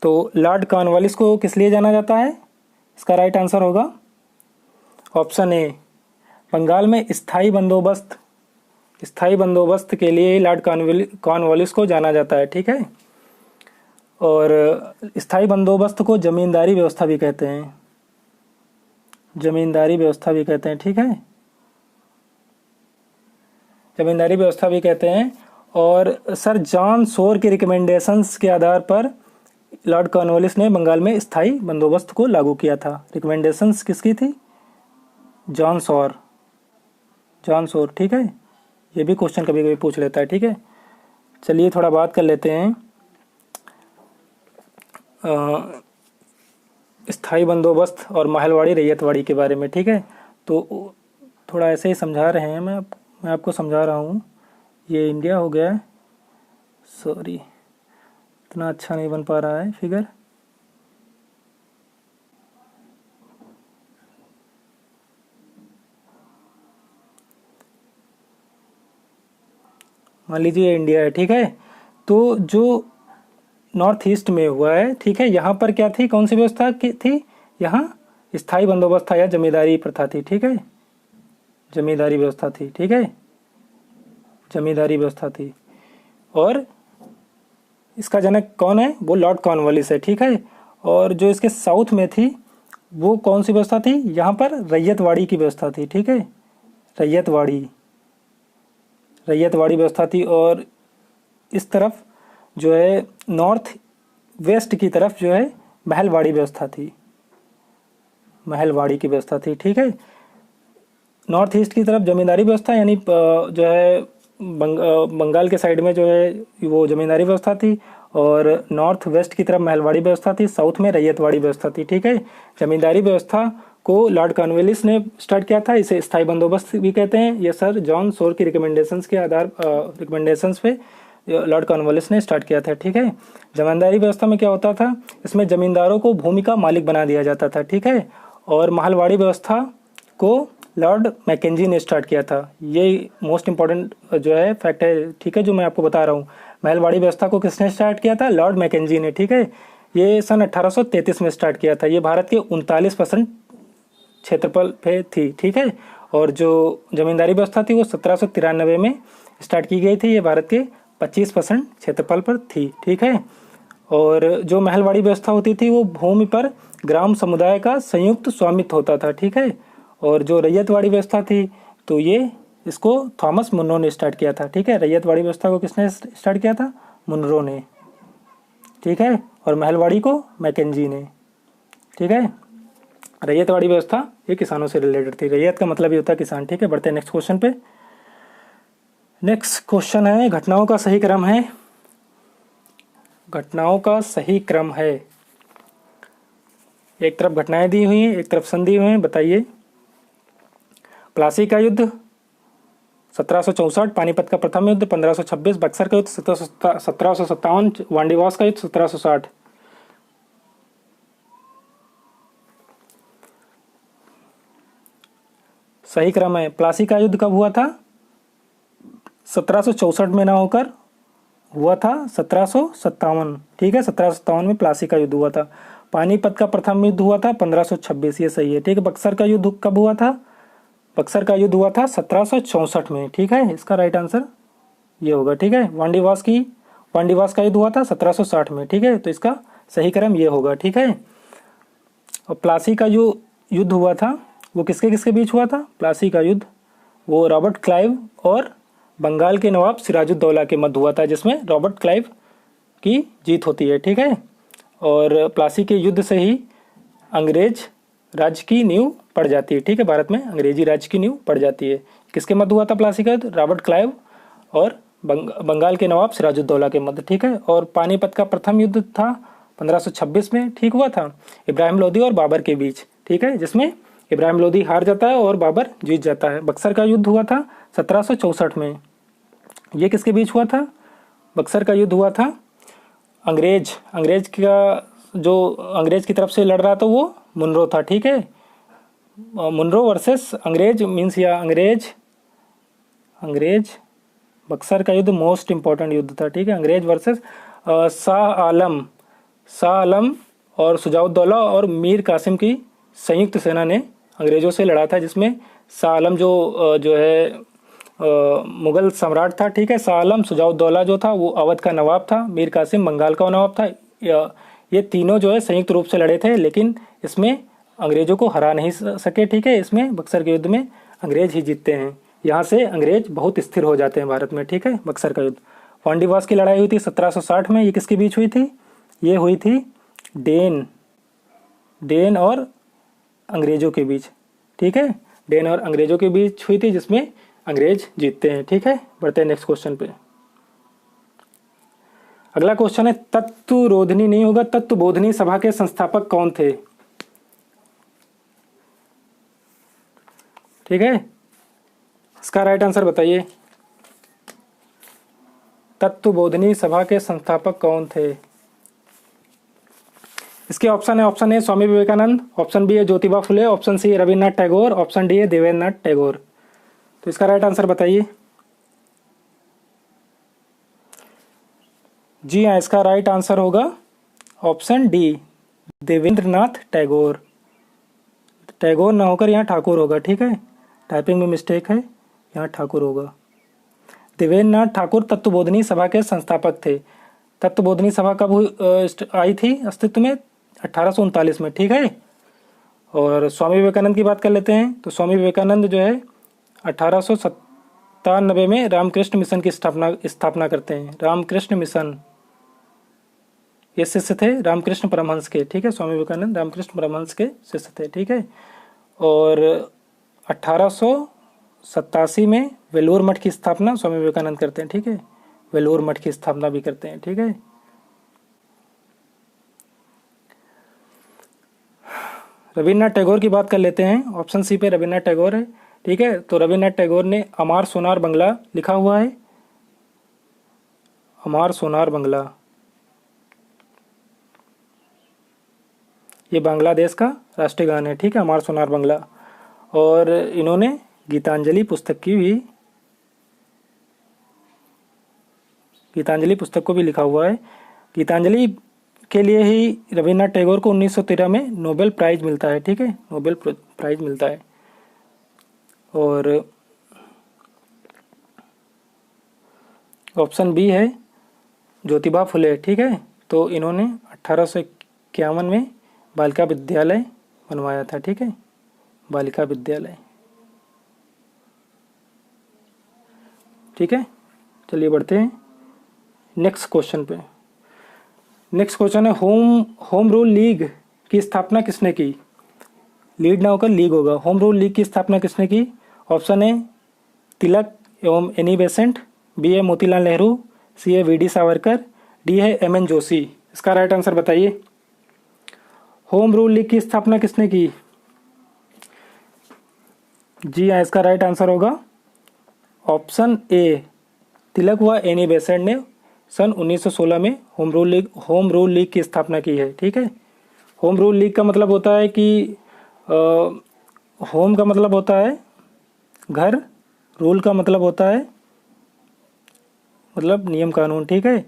तो लॉर्ड कॉर्नवालिस को किस लिए जाना जाता है, इसका राइट आंसर होगा ऑप्शन ए, बंगाल में स्थायी बंदोबस्त के लिए लॉर्ड कॉर्नवालिस को जाना जाता है, ठीक है। और स्थायी बंदोबस्त को जमींदारी व्यवस्था भी कहते हैं, ठीक है। जमींदारी व्यवस्था भी कहते हैं। और सर जॉन शोर के रिकमेंडेशंस के आधार पर लॉर्ड कॉर्नवालिस ने बंगाल में स्थायी बंदोबस्त को लागू किया था। रिकमेंडेशंस किसकी थी, जॉन शोर, ठीक है। ये भी क्वेश्चन कभी कभी पूछ लेता है, ठीक है। चलिए थोड़ा बात कर लेते हैं स्थायी बंदोबस्त और महलवाड़ी रैयतवाड़ी के बारे में, ठीक है। तो थोड़ा ऐसे ही समझा रहे हैं, मैं आपको समझा रहा हूँ। ये इंडिया हो गया, सॉरी इतना अच्छा नहीं बन पा रहा है फिगर। मान लीजिए इंडिया है, ठीक है। तो जो नॉर्थ ईस्ट में हुआ है, ठीक है, यहाँ पर क्या थी, कौन सी व्यवस्था थी, यहाँ स्थायी बंदोबस्त था या जमींदारी प्रथा थी, ठीक है। जमींदारी व्यवस्था थी, ठीक है, जमींदारी व्यवस्था थी। और इसका जनक कौन है, वो लॉर्ड कॉर्नवालिस है, ठीक है। और जो इसके साउथ में थी वो कौन सी व्यवस्था थी, यहाँ पर रैयतवाड़ी की व्यवस्था थी, ठीक है। रैयतवाड़ी व्यवस्था थी। और इस तरफ जो है नॉर्थ वेस्ट की तरफ जो है महलवाड़ी व्यवस्था थी, ठीक है। नॉर्थ ईस्ट की तरफ जमींदारी व्यवस्था यानी जो है बंगाल के साइड में जो है वो जमींदारी व्यवस्था थी, और नॉर्थ वेस्ट की तरफ महलवाड़ी व्यवस्था थी, साउथ में रैयतवाड़ी व्यवस्था थी, ठीक है। जमींदारी व्यवस्था को लॉर्ड कॉर्नवालिस ने स्टार्ट किया था। इसे स्थायी बंदोबस्त भी कहते हैं। ये सर जॉन शोर की रिकमेंडेशंस के आधार रिकमेंडेशंस पे लॉर्ड कॉर्नवालिस ने स्टार्ट किया था। ठीक है। जमींदारी व्यवस्था में क्या होता था, इसमें जमींदारों को भूमि का मालिक बना दिया जाता था। ठीक है। और महलवाड़ी व्यवस्था को लॉर्ड मैकेंजी ने स्टार्ट किया था। ये मोस्ट इंपॉर्टेंट जो है फैक्ट है, ठीक है, जो मैं आपको बता रहा हूँ। महलवाड़ी व्यवस्था को किसने स्टार्ट किया था, लॉर्ड मैकेंजी ने। ठीक है। ये सन 1833 में स्टार्ट किया था। ये भारत के 39% क्षेत्रफल पे थी। ठीक है। और जो जमींदारी व्यवस्था थी वो 1793 में स्टार्ट की गई थी। ये भारत के 25% क्षेत्रफल पर थी। ठीक है। और जो महलवाड़ी व्यवस्था होती थी वो भूमि पर ग्राम समुदाय का संयुक्त स्वामित्व होता था। ठीक है। और जो रैयतवाड़ी व्यवस्था थी तो ये इसको थॉमस मुनरो ने स्टार्ट किया था। ठीक है। रैयतवाड़ी व्यवस्था को किसने स्टार्ट किया था, मुनरो ने। ठीक है। और महलवाड़ी को मैकेंजी ने। ठीक है। रैयतवाड़ी व्यवस्था ये किसानों से रिलेटेड थी। रैयत का मतलब ये होता है किसान। ठीक है। बढ़ते हैं नेक्स्ट क्वेश्चन पे। नेक्स्ट क्वेश्चन है घटनाओं का सही क्रम है। घटनाओं का सही क्रम है। एक तरफ घटनाएं दी हुई हैं, एक तरफ संधि हुए हैं, बताइए। प्लासी का युद्ध 1764, पानीपत का प्रथम युद्ध 1526, बक्सर का युद्ध 1757, वांडीवास का युद्ध 1760। सही क्रम है। प्लासी का युद्ध कब हुआ था, 1764 में ना होकर हुआ था 1757। ठीक है। 1757 में प्लासी का युद्ध हुआ था। पानीपत का प्रथम युद्ध हुआ था 1526, ये सही है। ठीक है। बक्सर का युद्ध कब हुआ था, बक्सर का युद्ध हुआ था 1764 में। ठीक है। इसका राइट आंसर ये होगा। ठीक है। वांडीवास का युद्ध हुआ था 1760 में। ठीक है। तो इसका सही क्रम ये होगा। ठीक है। और प्लासी का जो युद्ध हुआ था वो किसके किसके बीच हुआ था, प्लासी का युद्ध वो रॉबर्ट क्लाइव और बंगाल के नवाब सिराजुद्दौला के मध्य हुआ था, जिसमें रॉबर्ट क्लाइव की जीत होती है। ठीक है। और प्लासी के युद्ध से ही अंग्रेज राज्य की नींव पड़ जाती है। ठीक है। भारत में अंग्रेजी राज्य की नींव पड़ जाती है। किसके मध्य हुआ था प्लासी का युद्ध, रॉबर्ट क्लाइव और बंगाल के नवाब सिराजुद्दौला के मध्य। ठीक है। और पानीपत का प्रथम युद्ध था 1526 में। ठीक हुआ था इब्राहिम लोदी और बाबर के बीच। ठीक है। जिसमें इब्राहिम लोदी हार जाता है और बाबर जीत जाता है। बक्सर का युद्ध हुआ था 1764 में। ये किसके बीच हुआ था, बक्सर का युद्ध हुआ था अंग्रेज की तरफ से लड़ रहा था वो मुनरो था। ठीक है। मुनरो वर्सेस अंग्रेज मीन्स या अंग्रेज बक्सर का युद्ध मोस्ट इंपॉर्टेंट युद्ध था। ठीक है। अंग्रेज वर्सेस शाह आलम और सुजाउद्दौला और मीर कासिम की संयुक्त सेना ने अंग्रेजों से लड़ा था, जिसमें शाह आलम जो है मुगल सम्राट था। ठीक है। शाह आलम, सुजाउद्दौला जो था वो अवध का नवाब था, मीर कासिम बंगाल का नवाब था। ये तीनों जो है संयुक्त रूप से लड़े थे, लेकिन इसमें अंग्रेजों को हरा नहीं सके। ठीक है। इसमें बक्सर के युद्ध में अंग्रेज ही जीतते हैं। यहाँ से अंग्रेज बहुत स्थिर हो जाते हैं भारत में। ठीक है। बक्सर का युद्ध। वांडीवास की लड़ाई हुई थी 1760 में। ये किसके बीच हुई थी, ये हुई थी डेन और अंग्रेजों के बीच। ठीक है। डेन और अंग्रेजों के बीच हुई थी, जिसमें अंग्रेज जीतते हैं। ठीक है। बढ़ते हैं नेक्स्ट क्वेश्चन पे। अगला क्वेश्चन है तत्वरोधनी नहीं होगा, तत्वबोधनी सभा के संस्थापक कौन थे। ठीक है। इसका राइट आंसर बताइए। तत्वबोधनी सभा के संस्थापक कौन थे। इसके ऑप्शन है, option A Swami Vivekananda, option B है ज्योतिबा फुले, ऑप्शन सी है रविन्द्रनाथ टैगोर, ऑप्शन डी है देवेंद्रनाथ टैगोर। तो इसका राइट आंसर बताइए। जी हाँ, इसका राइट आंसर होगा ऑप्शन डी, देवेंद्रनाथ टैगोर। टैगोर ना होकर यहाँ ठाकुर होगा। ठीक है। टाइपिंग में मिस्टेक है, यहाँ ठाकुर होगा। देवेंद्रनाथ ठाकुर तत्वबोधनी सभा के संस्थापक थे। तत्वबोधनी सभा कब आई थी अस्तित्व में, 1839 में। ठीक है। और स्वामी विवेकानंद की बात कर लेते हैं। तो स्वामी विवेकानंद जो है 1897 में रामकृष्ण मिशन की स्थापना करते हैं। रामकृष्ण मिशन, ये शिष्य थे रामकृष्ण परमहंस के। ठीक है। स्वामी विवेकानंद रामकृष्ण परमहंस के शिष्य थे। ठीक है। और 1887 में वेलूर मठ की स्थापना स्वामी विवेकानंद करते हैं। ठीक है। वेलूर मठ की स्थापना भी करते हैं। ठीक है। रविन्द्रनाथ टैगोर की बात कर लेते हैं। ऑप्शन सी पे रविन्द्रनाथ टैगोर है। ठीक है, तो रविन्द्रनाथ टैगोर ने अमार सोनार बंगला लिखा हुआ है। अमार सोनार बंगला, ये बांग्लादेश का राष्ट्रीय गान है। ठीक है, अमार सोनार बंगला। और इन्होंने गीतांजलि पुस्तक को भी लिखा हुआ है। गीतांजलि के लिए ही रविन्द्रनाथ टैगोर को 1913 में नोबेल प्राइज मिलता है। ठीक है, नोबेल प्राइज मिलता है। और ऑप्शन बी है ज्योतिबा फुले। ठीक है, तो इन्होंने 1851 में बालिका विद्यालय बनवाया था। ठीक है, बालिका विद्यालय। ठीक है, चलिए बढ़ते हैं नेक्स्ट क्वेश्चन पे। नेक्स्ट क्वेश्चन है होम रूल लीग की स्थापना किसने की? लीड ना होकर लीग होगा। होम रूल लीग की स्थापना किसने की? ऑप्शन ए तिलक एवं एनी बेसेंट, बी है मोतीलाल नेहरू, सी है वी.डी. सावरकर, डी है एम.एन. जोशी। इसका राइट आंसर बताइए। होम रूल लीग की स्थापना किसने की? जी हाँ, इसका राइट आंसर होगा ऑप्शन ए तिलक व एनी बेसेंट ने सन 1916 में होम रूल लीग की स्थापना की है। ठीक है, होम रूल लीग का मतलब होता है कि होम का मतलब होता है घर, रूल का मतलब होता है मतलब नियम कानून। ठीक है,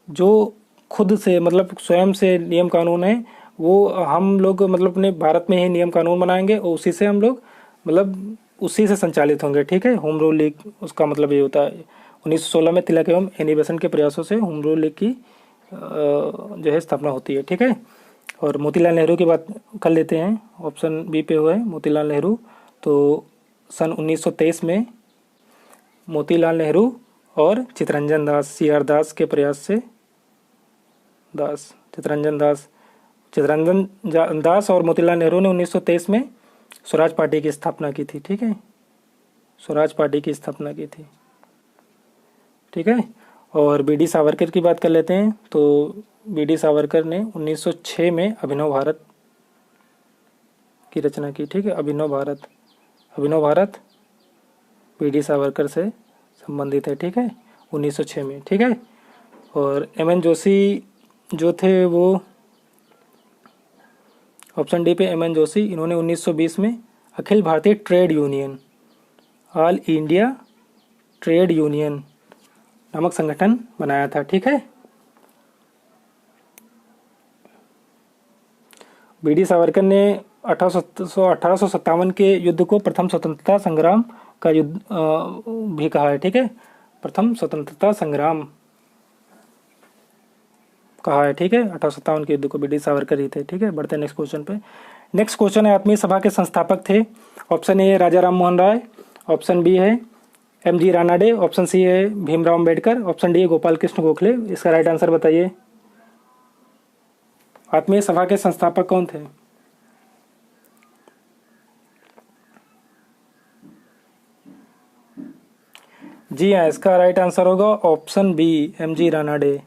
जो खुद से मतलब स्वयं से नियम कानून है वो हम लोग मतलब अपने भारत में ही नियम कानून बनाएंगे और उसी से हम लोग मतलब उसी से संचालित होंगे। ठीक है, होम रूल लीग उसका मतलब ये होता है। 1916 में तिलक एवं एनी बेसेंट के प्रयासों से होम रूल लीग की जो है स्थापना होती है। ठीक है, और मोतीलाल नेहरू की बात कर लेते हैं। ऑप्शन बी पे हुआ है मोतीलाल नेहरू। तो सन 1923 में मोतीलाल नेहरू और चित्तरंजन दास, सी.आर. दास के प्रयास से चित्तरंजन दास और मोतीलाल नेहरू ने 1923 में स्वराज पार्टी की स्थापना की थी। ठीक है, स्वराज पार्टी की स्थापना की थी। ठीक है, और बी.डी. सावरकर की बात कर लेते हैं। तो बी.डी. सावरकर ने 1906 में अभिनव भारत की रचना की। ठीक है, अभिनव भारत बी.डी. सावरकर से संबंधित है। ठीक है, 1906 में। ठीक है, और एम.एन. जोशी जो थे वो ऑप्शन डी पे एम.एन. जोशी, इन्होंने 1920 में Akhil Bharatiya trade union, all India trade union नामक संगठन बनाया था। ठीक है, बी.डी. सावरकर ने 1857 के युद्ध को प्रथम स्वतंत्रता संग्राम का युद्ध भी कहा है। ठीक है, प्रथम स्वतंत्रता संग्राम कहा है। ठीक है, 1857 के युद्ध को बी.डी. सावरकर ही थे। ठीक है, बढ़ते हैं नेक्स्ट क्वेश्चन पे। नेक्स्ट क्वेश्चन है आत्मीय सभा के संस्थापक थे। ऑप्शन ए है राजा राम मोहन राय, ऑप्शन बी है एम.जी. रानाडे, ऑप्शन सी है भीमराव अम्बेडकर, ऑप्शन डी है गोपाल कृष्ण गोखले। इसका राइट आंसर बताइए। आत्मीय सभा के संस्थापक कौन थे? जी हाँ, इसका राइट आंसर होगा option B M G. Ranade.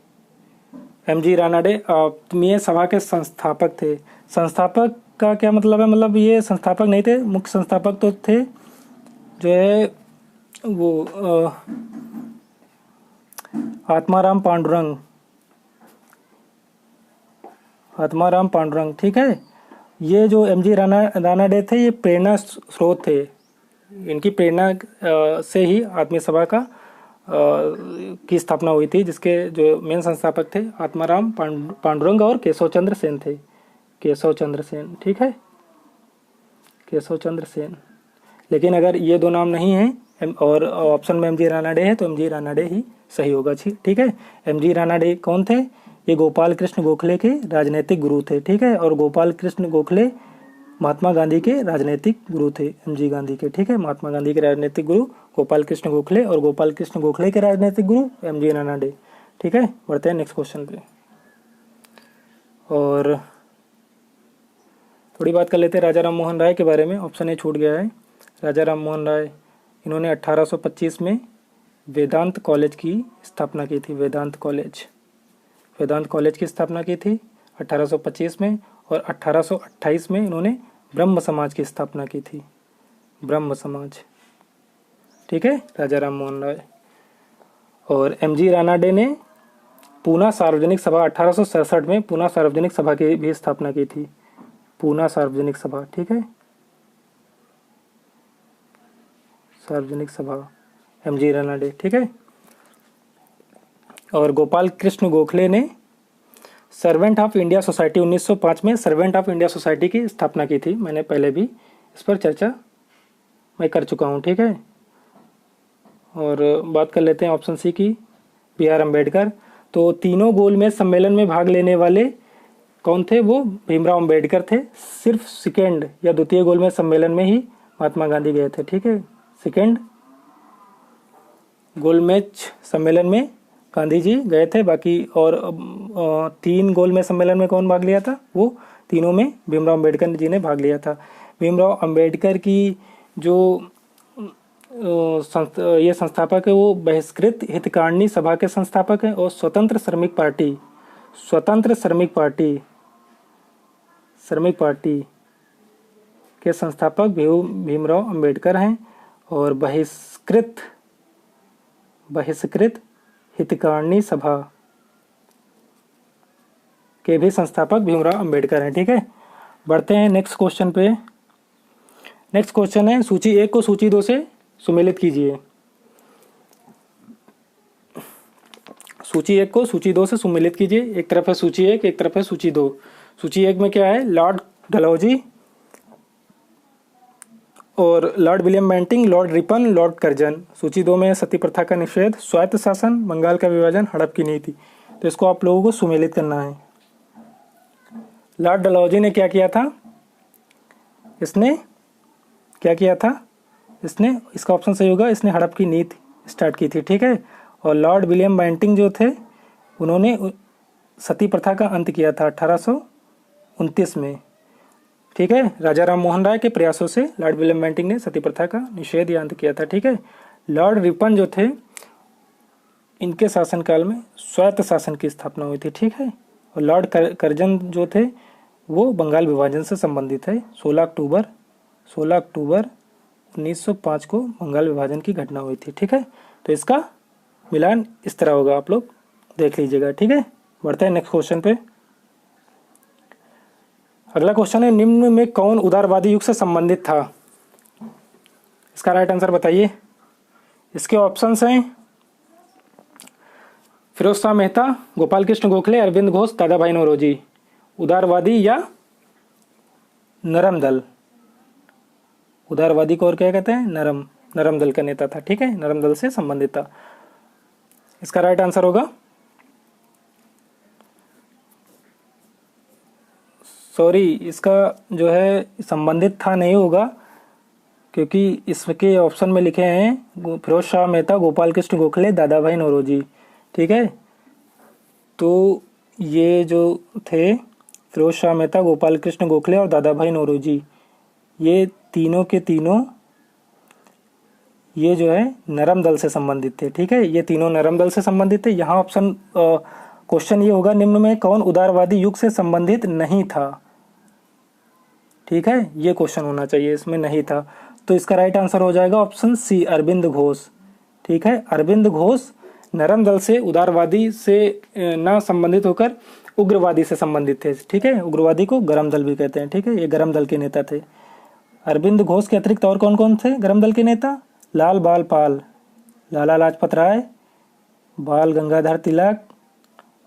M G. Ranade Atmiya Sabha के संस्थापक थे। संस्थापक का क्या मतलब है? मतलब ये संस्थापक नहीं थे, मुख्य संस्थापक तो थे जो है वो आत्माराम पांडुरंग। ठीक है, ये जो एम.जी. रानाडे थे ये प्रेरणा स्रोत थे। इनकी प्रेरणा से ही आत्मीय सभा का की स्थापना हुई थी, जिसके जो मेन संस्थापक थे आत्माराम पांडुरंग और केशव चंद्र सेन थे। केशव चंद्र सेन। ठीक है, केशव चंद्र सेन। लेकिन अगर ये दो नाम नहीं है और ऑप्शन में एम.जी. रानाडे है तो एम.जी. रानाडे ही सही होगा। ठीक है, एम.जी. रानाडे कौन थे? ये गोपाल कृष्ण गोखले के राजनीतिक गुरु थे। ठीक है, और गोपाल कृष्ण गोखले महात्मा गांधी के राजनीतिक गुरु थे, एम.जी. गांधी के। ठीक है, महात्मा गांधी के राजनीतिक गुरु गोपाल कृष्ण गोखले और गोपाल कृष्ण गोखले के राजनीतिक गुरु एम.जी. रानाडे। ठीक है, बढ़ते हैं नेक्स्ट क्वेश्चन पे। और थोड़ी बात कर लेते हैं राजा राम मोहन राय के बारे में। ऑप्शन ए छूट गया है। राजा राम मोहन राय इन्होंने 1825 में वेदांत कॉलेज की स्थापना की थी। वेदांत कॉलेज की स्थापना की थी 1825 में, और 1828 में इन्होंने ब्रह्म समाज की स्थापना की थी, ब्रह्म समाज, ठीक है, राजा राम मोहन राय। और एमजी रानाडे ने पूना सार्वजनिक सभा 1867 में पूना सार्वजनिक सभा की भी स्थापना की थी, पूना सार्वजनिक सभा, ठीक है, सार्वजनिक सभा, एमजी रानाडे, ठीक है। और गोपाल कृष्ण गोखले ने सर्वेंट ऑफ इंडिया सोसाइटी 1905 में सर्वेंट ऑफ इंडिया सोसाइटी की स्थापना की थी। मैंने पहले भी इस पर चर्चा मैं कर चुका हूँ, ठीक है। और बात कर लेते हैं ऑप्शन सी की, बी आर अम्बेडकर। तो तीनों गोलमेज सम्मेलन में भाग लेने वाले कौन थे? वो भीमराव अम्बेडकर थे। सिर्फ सेकेंड या द्वितीय गोलमेज सम्मेलन में ही महात्मा गांधी गए थे, ठीक है। सेकेंड गोलमेज सम्मेलन में गांधी जी गए थे, बाकी और 3 गोलमेज सम्मेलन में कौन भाग लिया था? वो तीनों में भीमराव अम्बेडकर जी ने भाग लिया था। भीमराव अम्बेडकर की जो ये संस्थापक है वो बहिष्कृत हितकारिणी सभा के संस्थापक हैं और स्वतंत्र श्रमिक पार्टी के संस्थापक भीमराव अम्बेडकर हैं। और बहिष्कृत हितकारिणी सभा के भी संस्थापक भीमराव अम्बेडकर हैं, ठीक है। बढ़ते हैं नेक्स्ट क्वेश्चन पे। नेक्स्ट क्वेश्चन है, सूची 1 को सूची 2 से सुमेलित कीजिए। सूची 1 को सूची 2 से सुमेलित कीजिए। एक तरफ है सूची 1, एक तरफ है सूची 2। सूची 1 में क्या है? लॉर्ड डलहौजी और Lord William Bentinck, Lord Ripon, Lord Curzon. सूची 2 में सती प्रथा का निषेध, स्वायत्त शासन, बंगाल का विभाजन, हड़प की नीति। तो इसको आप लोगों को सुमेलित करना है। लॉर्ड डलहौजी ने क्या किया था? इसने क्या किया था? इसका ऑप्शन सही होगा, इसने हड़प की नीति स्टार्ट की थी, ठीक है। और लॉर्ड विलियम बेंटिंक जो थे उन्होंने सती प्रथा का अंत किया था 1829 में, ठीक है। राजा राम मोहन राय के प्रयासों से लॉर्ड विलियम बेंटिंक ने सती प्रथा का निषेध या अंत किया था, ठीक है। लॉर्ड रिपन जो थे इनके शासनकाल में स्वायत्त शासन की स्थापना हुई थी, ठीक है। और लॉर्ड कर्जन जो थे वो बंगाल विभाजन से संबंधित है। 16 अक्टूबर 1905 को बंगाल विभाजन की घटना हुई थी, ठीक है। तो इसका मिलान इस तरह होगा, आप लोग देख लीजिएगा, ठीक है। बढ़ते हैं नेक्स्ट क्वेश्चन पे। अगला क्वेश्चन है, निम्न में कौन उदारवादी युग से संबंधित था? इसका राइट आंसर बताइए। इसके ऑप्शंस हैं फिरोज शाह मेहता, गोपाल कृष्ण गोखले, अरविंद घोष, दादा भाई नौरोजी। उदारवादी या नरम दल। उदारवादी को और क्या कहते हैं? नरम दल का नेता था, ठीक है, नरम दल से संबंधित था। इसका राइट आंसर होगा, सॉरी, इसका जो है संबंधित था नहीं होगा, क्योंकि इसके ऑप्शन में लिखे हैं फिरोज शाह मेहता, गोपाल कृष्ण गोखले, दादा भाई नौरोजी, ठीक है। तो ये जो थे फिरोज शाह मेहता, गोपाल कृष्ण गोखले और दादा भाई नौरोजी, ये तीनों के तीनों ये जो है नरम दल से संबंधित थे, ठीक है। ये तीनों नरम दल से संबंधित थे। यहाँ ऑप्शन क्वेश्चन ये होगा, निम्न में कौन उदारवादी युग से संबंधित नहीं था, ठीक है, ये क्वेश्चन होना चाहिए, इसमें नहीं था। तो इसका राइट आंसर हो जाएगा ऑप्शन सी, अरविंद घोष, ठीक है। अरविंद घोष नरम दल से, उदारवादी से ना संबंधित होकर उग्रवादी से संबंधित थे, ठीक है। उग्रवादी को गरम दल भी कहते हैं, ठीक है। ये गरम दल के नेता थे। अरविंद घोष के अतिरिक्त और कौन कौन थे गरम दल के नेता? लाल बाल पाल, लाला लाजपत राय, बाल गंगाधर तिलक,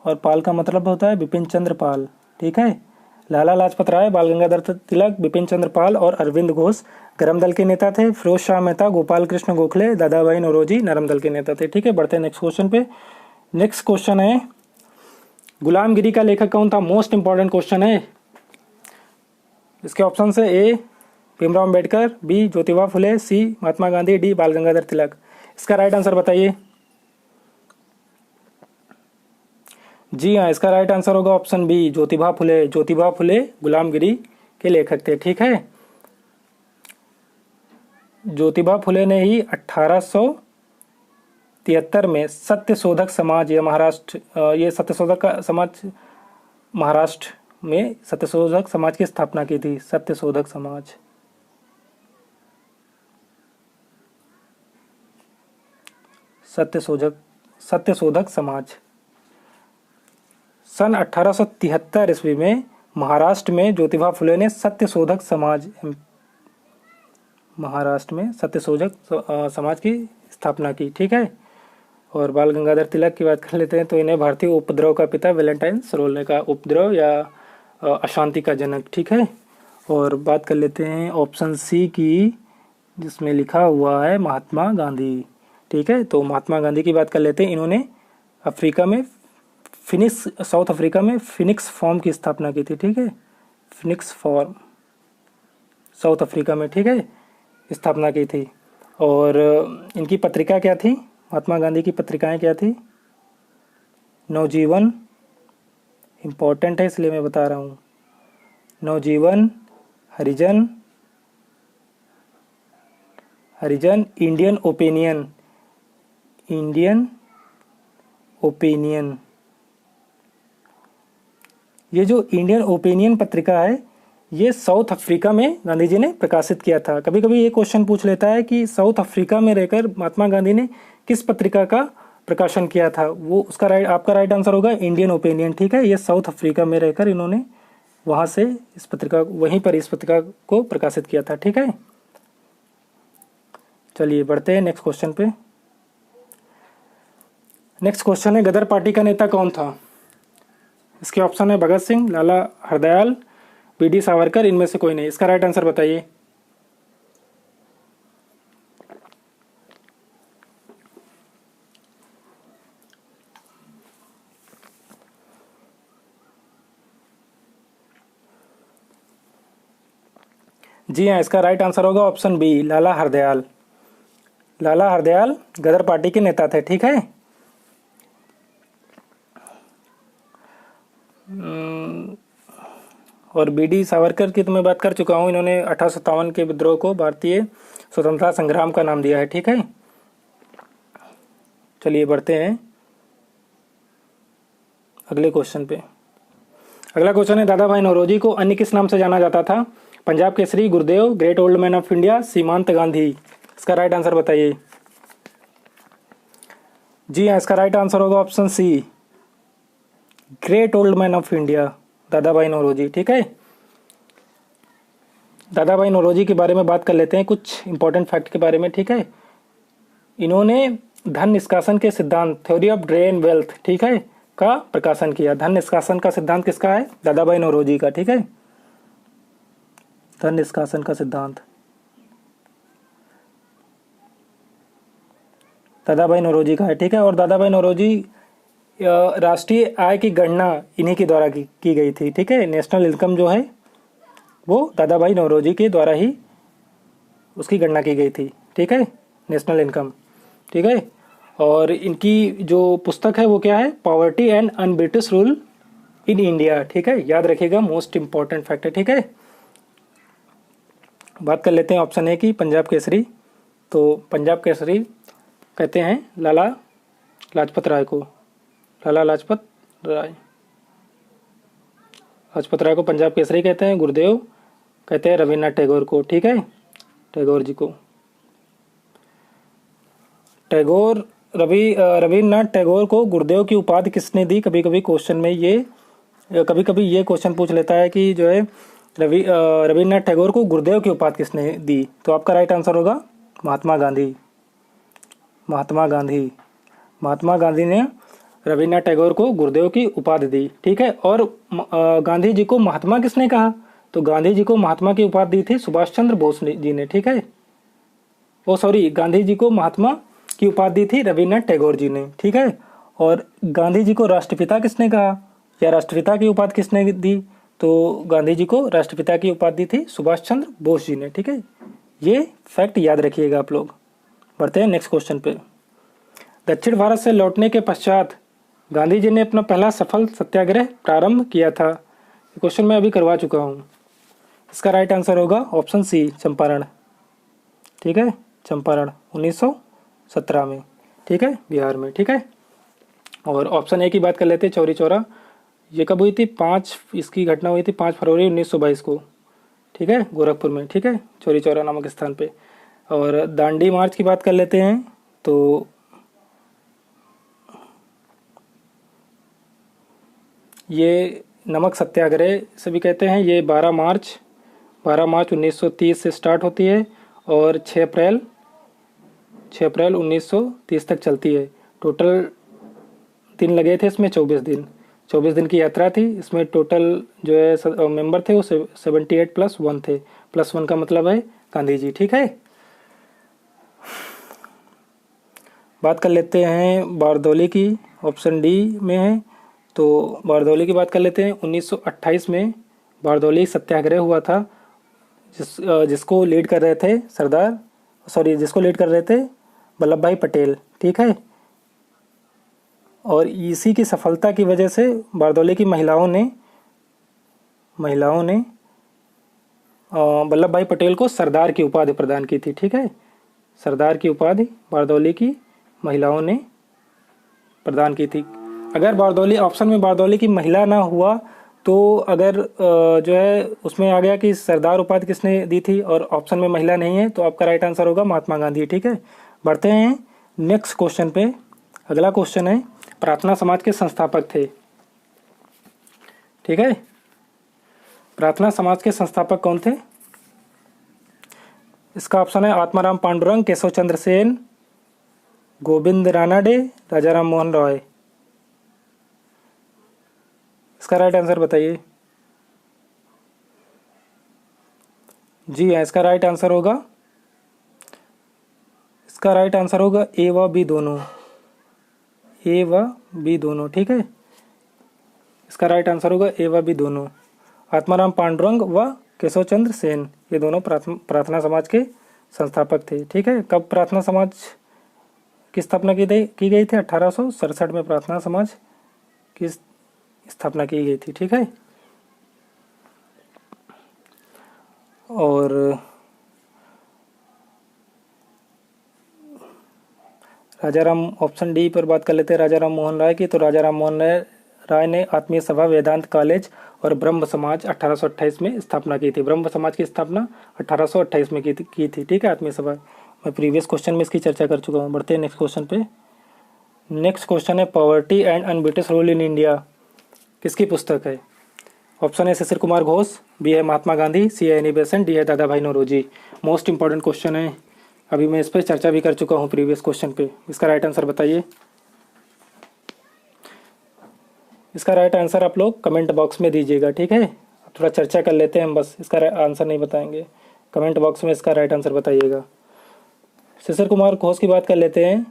और पाल का मतलब होता है बिपिन चंद्र पाल, ठीक है। लाला लाजपत राय, बाल गंगाधर तिलक, बिपिन चंद्र पाल और अरविंद घोष गरम दल के नेता थे। फिरोज शाह मेहता, गोपाल कृष्ण गोखले, दादा भाई नौरोजी नरम दल के नेता थे, ठीक है। बढ़ते हैं नेक्स्ट क्वेश्चन पे। नेक्स्ट क्वेश्चन है, गुलामगिरी का लेखक कौन था? मोस्ट इंपॉर्टेंट क्वेश्चन है। इसके ऑप्शन है ए भीमराव अम्बेडकर, बी ज्योतिबा फुले, सी महात्मा गांधी, डी बाल गंगाधर तिलक। इसका राइट आंसर बताइए। जी हाँ, इसका राइट आंसर होगा ऑप्शन बी, ज्योतिबा फुले। ज्योतिबा फुले गुलामगिरी के लेखक थे, ठीक है। ज्योतिबा फुले ने ही 1873 में सत्यशोधक समाज या महाराष्ट्र, ये सत्यशोधक समाज महाराष्ट्र में सत्यशोधक समाज की स्थापना की थी? सत्यशोधक समाज, सत्यशोधक समाज। सन 1873 ईस्वी में महाराष्ट्र में ज्योतिबा फुले ने सत्यशोधक समाज, महाराष्ट्र में सत्यशोधक समाज की स्थापना की। ठीक है। और बाल गंगाधर तिलक की बात कर लेते हैं तो इन्हें भारतीय उपद्रव का पिता वैलेंटाइन सरोल ने कहा, उपद्रव या अशांति का जनक। ठीक है। और बात कर लेते हैं ऑप्शन सी की, जिसमें लिखा हुआ है महात्मा गांधी। ठीक है। तो महात्मा गांधी की बात कर लेते हैं। इन्होंने अफ्रीका में साउथ अफ्रीका में फिनिक्स फॉर्म की स्थापना की थी। ठीक है। फिनिक्स फॉर्म साउथ अफ्रीका में, ठीक है, स्थापना की थी। और इनकी पत्रिका क्या थी? महात्मा गांधी की पत्रिकाएं क्या थी? नवजीवन, इम्पोर्टेंट है इसलिए मैं बता रहा हूँ। नवजीवन, हरिजन, इंडियन ओपिनियन। ये जो इंडियन ओपिनियन पत्रिका है ये साउथ अफ्रीका में गांधी जी ने प्रकाशित किया था। कभी कभी ये क्वेश्चन पूछ लेता है कि साउथ अफ्रीका में रहकर महात्मा गांधी ने किस पत्रिका का प्रकाशन किया था? वो उसका आपका राइट आंसर होगा इंडियन ओपिनियन। ठीक है। ये साउथ अफ्रीका में रहकर इन्होंने वहां से वहीं पर इस पत्रिका को प्रकाशित किया था। ठीक है। चलिए बढ़ते हैं नेक्स्ट क्वेश्चन पे। नेक्स्ट क्वेश्चन है गदर पार्टी का नेता कौन था? इसके ऑप्शन है भगत सिंह, लाला हरदयाल, बीडी सावरकर, इनमें से कोई नहीं। इसका राइट आंसर बताइए। जी हाँ, इसका राइट आंसर होगा ऑप्शन बी, लाला हरदयाल। लाला हरदयाल गदर पार्टी के नेता थे। ठीक है। और बीडी सावरकर की तो मैं बात कर चुका हूँ। इन्होंने 1857 के विद्रोह को भारतीय स्वतंत्रता संग्राम का नाम दिया है। ठीक है। चलिए बढ़ते हैं अगले क्वेश्चन पे। अगला क्वेश्चन है दादा भाई नौरोजी को अन्य किस नाम से जाना जाता था? Punjab Kesari, Gurudev, great old man of India, Seemant Gandhi. इसका राइट आंसर बताइए। जी हाँ, इसका राइट आंसर होगा option C, great old man of India, Dadabhai Naoroji. ठीक है। दादा भाई नौरोजी के बारे में बात कर लेते हैं, कुछ इंपॉर्टेंट फैक्ट के बारे में। ठीक है। इन्होंने धन निष्कासन के सिद्धांत, थ्योरी ऑफ ड्रेन वेल्थ, ठीक है, का प्रकाशन किया। धन निष्कासन का सिद्धांत किसका है? दादा भाई नौरोजी का। ठीक है। धन निष्कासन का सिद्धांत दादा भाई नौरोजी का है। ठीक है। और दादा भाई नौरोजी राष्ट्रीय आय की गणना इन्हीं के द्वारा की गई थी। ठीक है। नेशनल इनकम जो है वो दादा भाई नौरोजी के द्वारा ही उसकी गणना की गई थी। ठीक है। National income. ठीक है। और इनकी जो पुस्तक है वो क्या है? Poverty and un British rule in India. ठीक है। याद रखिएगा, मोस्ट इंपॉर्टेंट फैक्ट है। ठीक है। बात कर लेते हैं ऑप्शन ए की, पंजाब केसरी। तो पंजाब केसरी कहते हैं लाला लाजपत राय को। लाला लाजपत राय को पंजाब केसरी कहते हैं। गुरुदेव कहते हैं रविन्द्रनाथ टैगोर को। ठीक है। टैगोर जी को रविन्द्रनाथ टैगोर को गुरुदेव की उपाधि किसने दी? कभी कभी क्वेश्चन में ये क्वेश्चन पूछ लेता है कि जो है रविन्द्रनाथ टैगोर को गुरुदेव की उपाधि किसने दी? तो आपका राइट आंसर होगा महात्मा गांधी। महात्मा गांधी ने रविन्द्रनाथ टैगोर को गुरुदेव की उपाधि दी। ठीक है। और गांधी जी को महात्मा किसने कहा? तो गांधी जी को महात्मा की उपाधि दी थी सुभाष चंद्र बोस जी ने। ठीक है। गांधी जी को महात्मा की उपाधि दी थी रविन्द्रनाथ टैगोर जी ने। ठीक है। और गांधी जी को राष्ट्रपिता किसने कहा या राष्ट्रपिता की उपाधि किसने दी? तो गांधी जी को राष्ट्रपिता की उपाधि दी थी सुभाष चंद्र बोस जी ने। ठीक है। ये फैक्ट याद रखिएगा आप लोग। बढ़ते हैं नेक्स्ट क्वेश्चन पे। दक्षिण भारत से लौटने के पश्चात गांधी जी ने अपना पहला सफल सत्याग्रह प्रारंभ किया था। क्वेश्चन मैं अभी करवा चुका हूँ। इसका राइट आंसर होगा ऑप्शन सी, चंपारण। ठीक है। चंपारण 1917 में। ठीक है। बिहार में। ठीक है। और ऑप्शन ए की बात कर लेते हैं, चौरी चौरा। ये कब हुई थी? इसकी घटना हुई थी 5 फरवरी 1922 को, ठीक है, गोरखपुर में, ठीक है, चौरी चौरा नामक स्थान पे। और दांडी मार्च की बात कर लेते हैं तो ये नमक सत्याग्रह से भी कहते हैं, ये 12 मार्च 1930 से स्टार्ट होती है और 6 अप्रैल 1930 तक चलती है। टोटल दिन लगे थे इसमें 24 दिन की यात्रा थी। इसमें टोटल जो है मेंबर थे वो 78 + 1 थे। +1 का मतलब है गांधी जी, ठीक है। बात कर लेते हैं बारदौली की, ऑप्शन डी में है। तो बारदौली की बात कर लेते हैं। 1928 में बारदौली सत्याग्रह हुआ था, जिसको लीड कर रहे थे वल्लभ भाई पटेल, ठीक है। और इसी की सफलता की वजह से बारदौली की महिलाओं ने वल्लभ भाई पटेल को सरदार की उपाधि प्रदान की थी, ठीक है। सरदार की उपाधि बारदौली की महिलाओं ने प्रदान की थी। अगर बारदौली ऑप्शन में बारदौली की महिला ना हुआ तो अगर जो है उसमें आ गया कि सरदार उपाधि किसने दी थी और ऑप्शन में महिला नहीं है, तो आपका राइट आंसर होगा महात्मा गांधी, ठीक है। बढ़ते हैं नेक्स्ट क्वेश्चन पे। अगला क्वेश्चन है, प्रार्थना समाज के संस्थापक थे, ठीक है। प्रार्थना समाज के संस्थापक कौन थे? इसका ऑप्शन है आत्माराम पांडुरंग, केशव चंद्र सेन, गोविंद रानाडे, राजाराम मोहन रॉय। इसका राइट आंसर बताइए। जी हाँ, इसका राइट आंसर होगा ए व बी दोनों, ठीक है। इसका राइट आंसर होगा ए व बी दोनों। आत्माराम पांडुरंग व केशव चंद्र सेन, ये दोनों प्रार्थना समाज के संस्थापक थे, ठीक है। कब प्रार्थना समाज की स्थापना की गई थी? 1867 में प्रार्थना समाज की स्थापना की गई थी, ठीक है। और राजाराम, ऑप्शन डी पर बात कर लेते हैं राजाराम मोहन राय की। तो राजाराम मोहन राय ने आत्मीय सभा, वेदांत कॉलेज और ब्रह्म समाज 1828 में स्थापना की थी। ब्रह्म समाज की स्थापना 1828 में की थी, ठीक है। आत्मीय सभा, मैं प्रीवियस क्वेश्चन में इसकी चर्चा कर चुका हूँ। बढ़ते हैं नेक्स्ट क्वेश्चन पे। नेक्स्ट क्वेश्चन है, poverty and un-British rule in India किसकी पुस्तक है? ऑप्शन है शिशिर कुमार घोष, बी है महात्मा गांधी, सी है एनी बेसेंट, डी है दादा भाई नौरोजी। मोस्ट इंपॉर्टेंट क्वेश्चन है, अभी मैं इस पर चर्चा भी कर चुका हूँ प्रीवियस क्वेश्चन पे। इसका राइट आंसर बताइए। इसका राइट आंसर आप लोग कमेंट बॉक्स में दीजिएगा, ठीक है। थोड़ा चर्चा कर लेते हैं हम, बस इसका आंसर नहीं बताएंगे। कमेंट बॉक्स में इसका राइट आंसर बताइएगा। शिशिर कुमार घोष की बात कर लेते हैं।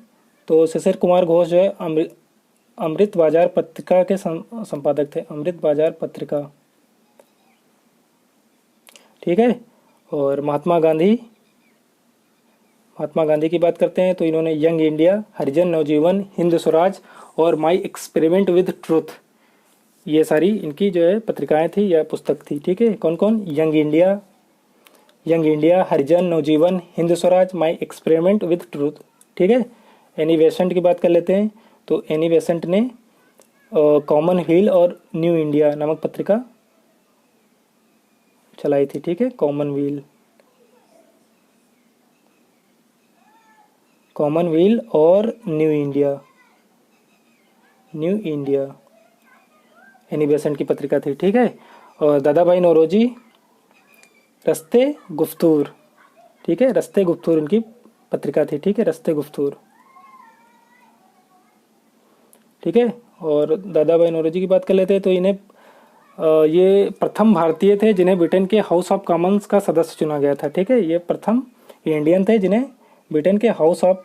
तो शिशिर कुमार घोष जो है अमृत बाजार पत्रिका के संपादक थे, अमृत बाजार पत्रिका, ठीक है। और महात्मा गांधी की बात करते हैं तो इन्होंने यंग इंडिया, हरिजन नवजीवन, हिंद स्वराज और माई एक्सपेरिमेंट विद ट्रूथ, ये सारी इनकी जो है पत्रिकाएं थी या पुस्तक थी, ठीक है। कौन कौन? Young India, Harijan Navjivan, Hind Swaraj, my experiment with truth, ठीक है। एनी बेसेंट की बात कर लेते हैं। तो एनी बेसेंट ने कॉमनवेल्थ और न्यू इंडिया नामक पत्रिका चलाई थी, ठीक है। कॉमनवेल्थ और न्यू इंडिया एनी बेसेंट की पत्रिका थी, ठीक है। और दादा भाई नौरोजी रस्ते गुफ्तूर, ठीक है, रस्ते गुफ्तूर उनकी पत्रिका थी, ठीक है, रस्ते गुफ्तूर, ठीक है। और दादा भाई नौरोजी की बात कर लेते हैं तो इन्हें ये प्रथम भारतीय थे जिन्हें ब्रिटेन के हाउस ऑफ कॉमन्स का सदस्य चुना गया था, ठीक है। ये प्रथम इंडियन थे जिन्हें ब्रिटेन के हाउस ऑफ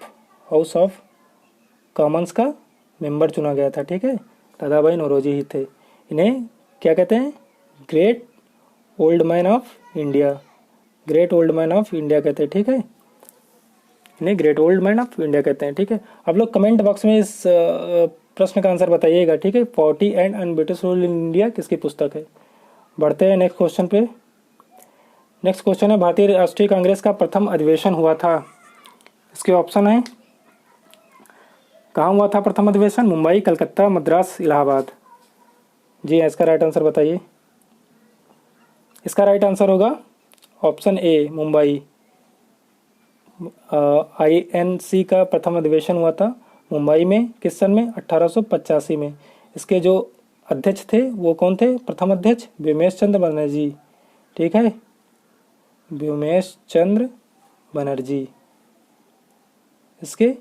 कॉमन्स का मेंबर चुना गया था, ठीक है। दादा भाई नौरोजी ही थे। इन्हें क्या कहते हैं? Great old man of India कहते हैं, ठीक है। इन्हें great old man of India कहते हैं, ठीक है। आप लोग कमेंट बॉक्स में इस प्रश्न का आंसर बताइएगा, ठीक है। Poverty and un-British rule in India किसकी पुस्तक है? बढ़ते हैं नेक्स्ट क्वेश्चन पे। नेक्स्ट क्वेश्चन है, भारतीय राष्ट्रीय कांग्रेस का प्रथम अधिवेशन हुआ था। इसके ऑप्शन है, कहाँ हुआ था प्रथम अधिवेशन? मुंबई, कलकत्ता, मद्रास, इलाहाबाद। जी हाँ, इसका राइट आंसर बताइए। इसका राइट आंसर होगा ऑप्शन ए, मुंबई। आईएनसी का प्रथम अधिवेशन हुआ था मुंबई में, किस सन में? 1885 में। इसके जो अध्यक्ष थे वो कौन थे? प्रथम अध्यक्ष व्योमेश चंद्र बनर्जी। ठीक है, व्योमेश चंद्र बनर्जी इसके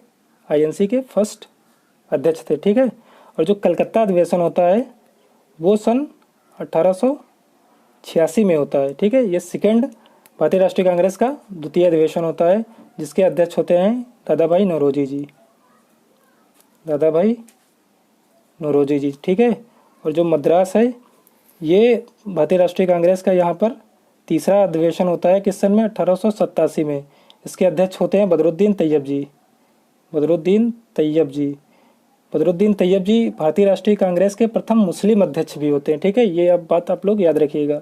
आईएनसी के फर्स्ट अध्यक्ष थे। ठीक है, और जो कलकत्ता अधिवेशन होता है वो सन 1886 में होता है। ठीक है, ये सेकेंड भारतीय राष्ट्रीय कांग्रेस का द्वितीय अधिवेशन होता है, जिसके अध्यक्ष होते हैं दादा भाई नौरोजी जी, दादा भाई नौरोजी जी। ठीक है, और जो मद्रास है ये भारतीय राष्ट्रीय कांग्रेस का यहाँ पर तीसरा अधिवेशन होता है, किस सन में? 1887 में। इसके अध्यक्ष होते हैं बदरुद्दीन तैयब जी, बदरुद्दीन तैयब जी। बदरुद्दीन तैयब जी भारतीय राष्ट्रीय कांग्रेस के प्रथम मुस्लिम अध्यक्ष भी होते हैं। ठीक है, ये अब बात आप लोग याद रखिएगा।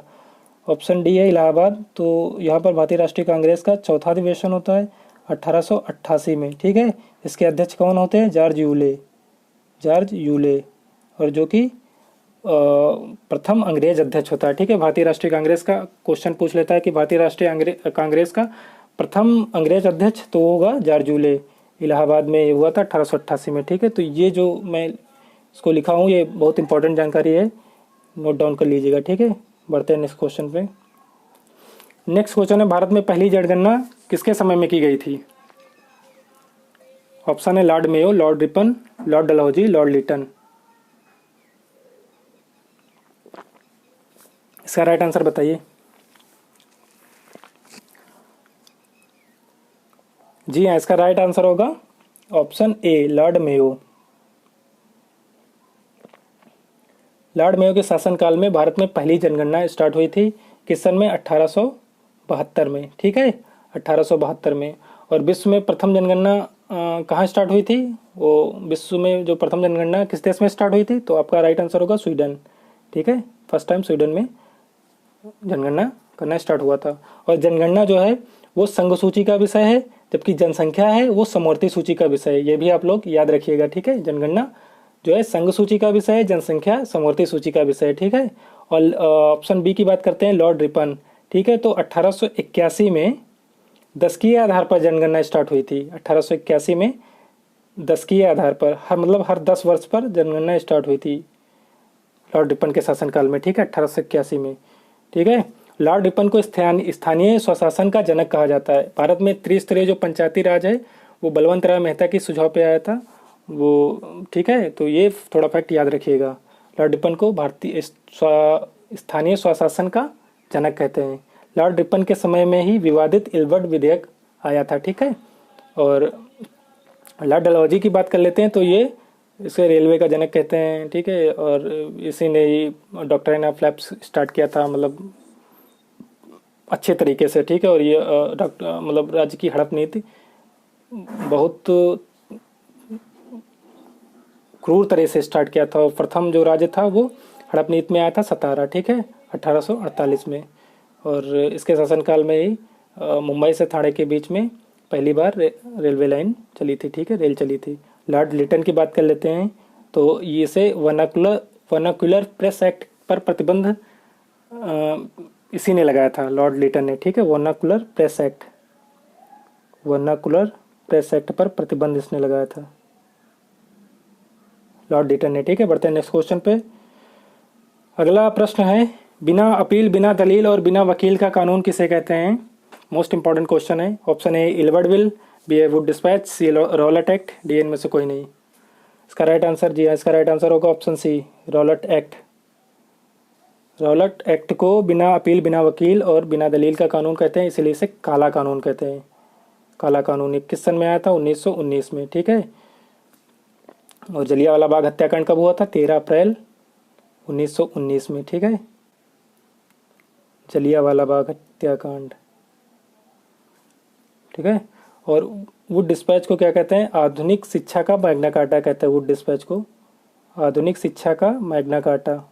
ऑप्शन डी है इलाहाबाद। तो यहाँ पर भारतीय राष्ट्रीय कांग्रेस का चौथा अधिवेशन होता है 1888 में। ठीक है, इसके अध्यक्ष कौन होते हैं? जॉर्ज यूले, जॉर्ज यूले, और जो कि प्रथम अंग्रेज अध्यक्ष होता है। ठीक है, भारतीय राष्ट्रीय कांग्रेस का क्वेश्चन पूछ लेता है कि भारतीय राष्ट्रीय कांग्रेस का प्रथम अंग्रेज अध्यक्ष तो होगा जॉर्ज यूले। इलाहाबाद में ये हुआ था 1888 में। ठीक है, तो ये जो मैं इसको लिखा हूँ ये बहुत इंपॉर्टेंट जानकारी है, नोट डाउन कर लीजिएगा। ठीक है, बढ़ते हैं नेक्स्ट क्वेश्चन पे। नेक्स्ट क्वेश्चन है, भारत में पहली जनगणना किसके समय में की गई थी? ऑप्शन है Lord Mayo, Lord Ripon, Lord Dalhousie, Lord Lytton. इसका राइट आंसर बताइए। जी हाँ, इसका राइट आंसर होगा option A, Lord Mayo. Lord Mayo के शासनकाल में भारत में पहली जनगणना स्टार्ट हुई थी, किस सन में? 1872 में। ठीक है, 1872 में। और विश्व में प्रथम जनगणना कहाँ स्टार्ट हुई थी? वो विश्व में जो प्रथम जनगणना किस देश में स्टार्ट हुई थी? तो आपका राइट आंसर होगा स्वीडन। ठीक है, फर्स्ट टाइम स्वीडन में जनगणना करना स्टार्ट हुआ था। और जनगणना जो है वो संघ सूची का विषय है, जबकि जनसंख्या है वो समवर्ती सूची का विषय है। ये भी आप लोग याद रखिएगा। ठीक है, जनगणना जो है संघ सूची का विषय है, जनसंख्या समवर्ती सूची का विषय है। ठीक है, और ऑप्शन बी की बात करते हैं, लॉर्ड रिपन। ठीक है, तो 1881 में दशकीय आधार पर जनगणना स्टार्ट हुई थी। 1881 में दशकीय आधार पर, हर 10 वर्ष पर जनगणना स्टार्ट हुई थी लॉर्ड रिपन के शासनकाल में। ठीक है, 1881 में। ठीक है, लॉर्ड रिपन को स्थानीय स्वशासन का जनक कहा जाता है। भारत में त्रिस्तरीय जो पंचायती राज है वो बलवंत राय मेहता के सुझाव पे आया था वो। ठीक है, तो ये थोड़ा फैक्ट याद रखिएगा। लॉर्ड रिपन को भारतीय स्थानीय स्वशासन का जनक कहते हैं। लॉर्ड रिपन के समय में ही विवादित इलवर्ड विधेयक आया था। ठीक है, और लॉर्ड डलहौजी की बात कर लेते हैं तो ये इसे रेलवे का जनक कहते हैं। ठीक है, और इसी ने ही डॉक्ट्राइन ऑफ लैप्स स्टार्ट किया था, मतलब अच्छे तरीके से। ठीक है, और ये राज्य की हड़प नीति बहुत क्रूर तरह से स्टार्ट किया था। और प्रथम जो राज्य था वो हड़प नीति में आया था सतारा। ठीक है, 1848 में। और इसके शासनकाल में ही मुंबई से थाने के बीच में पहली बार रेलवे लाइन चली थी। ठीक है, रेल चली थी। लॉर्ड लिटन की बात कर लेते हैं तो इसे वर्नाक्युलर प्रेस एक्ट पर प्रतिबंध इसी ने लगाया था, लॉर्ड लिटन ने। ठीक है, वर्नाक्युलर प्रेस एक्ट पर प्रतिबंध इसने लगाया था, लॉर्ड लिटन ने। ठीक है, बढ़ते हैं नेक्स्ट क्वेश्चन पे। अगला प्रश्न है, बिना अपील, बिना दलील और बिना वकील का कानून किसे कहते हैं? मोस्ट इंपॉर्टेंट क्वेश्चन है। Option A Ilbert bill, B a wood dispatch, C Rowlatt Act, D इनमें से कोई नहीं। इसका राइट आंसर, जी हाँ, इसका राइट आंसर होगा option C, Rowlatt Act. Rowlatt Act को बिना अपील, बिना वकील और बिना दलील का कानून कहते हैं, इसलिए इसे काला कानून कहते हैं। काला कानून किस सन में आया था? 1919 में। ठीक है, और जलियांवाला बाग हत्याकांड कब हुआ था? 13 अप्रैल 1919 में। ठीक है, जलियांवाला बाग हत्याकांड। ठीक है, और वुड डिस्पैच को क्या कहते हैं? आधुनिक शिक्षा का मैग्ना कार्टा कहते हैं। वुड डिस्पैच को आधुनिक शिक्षा का मैग्ना कार्टा।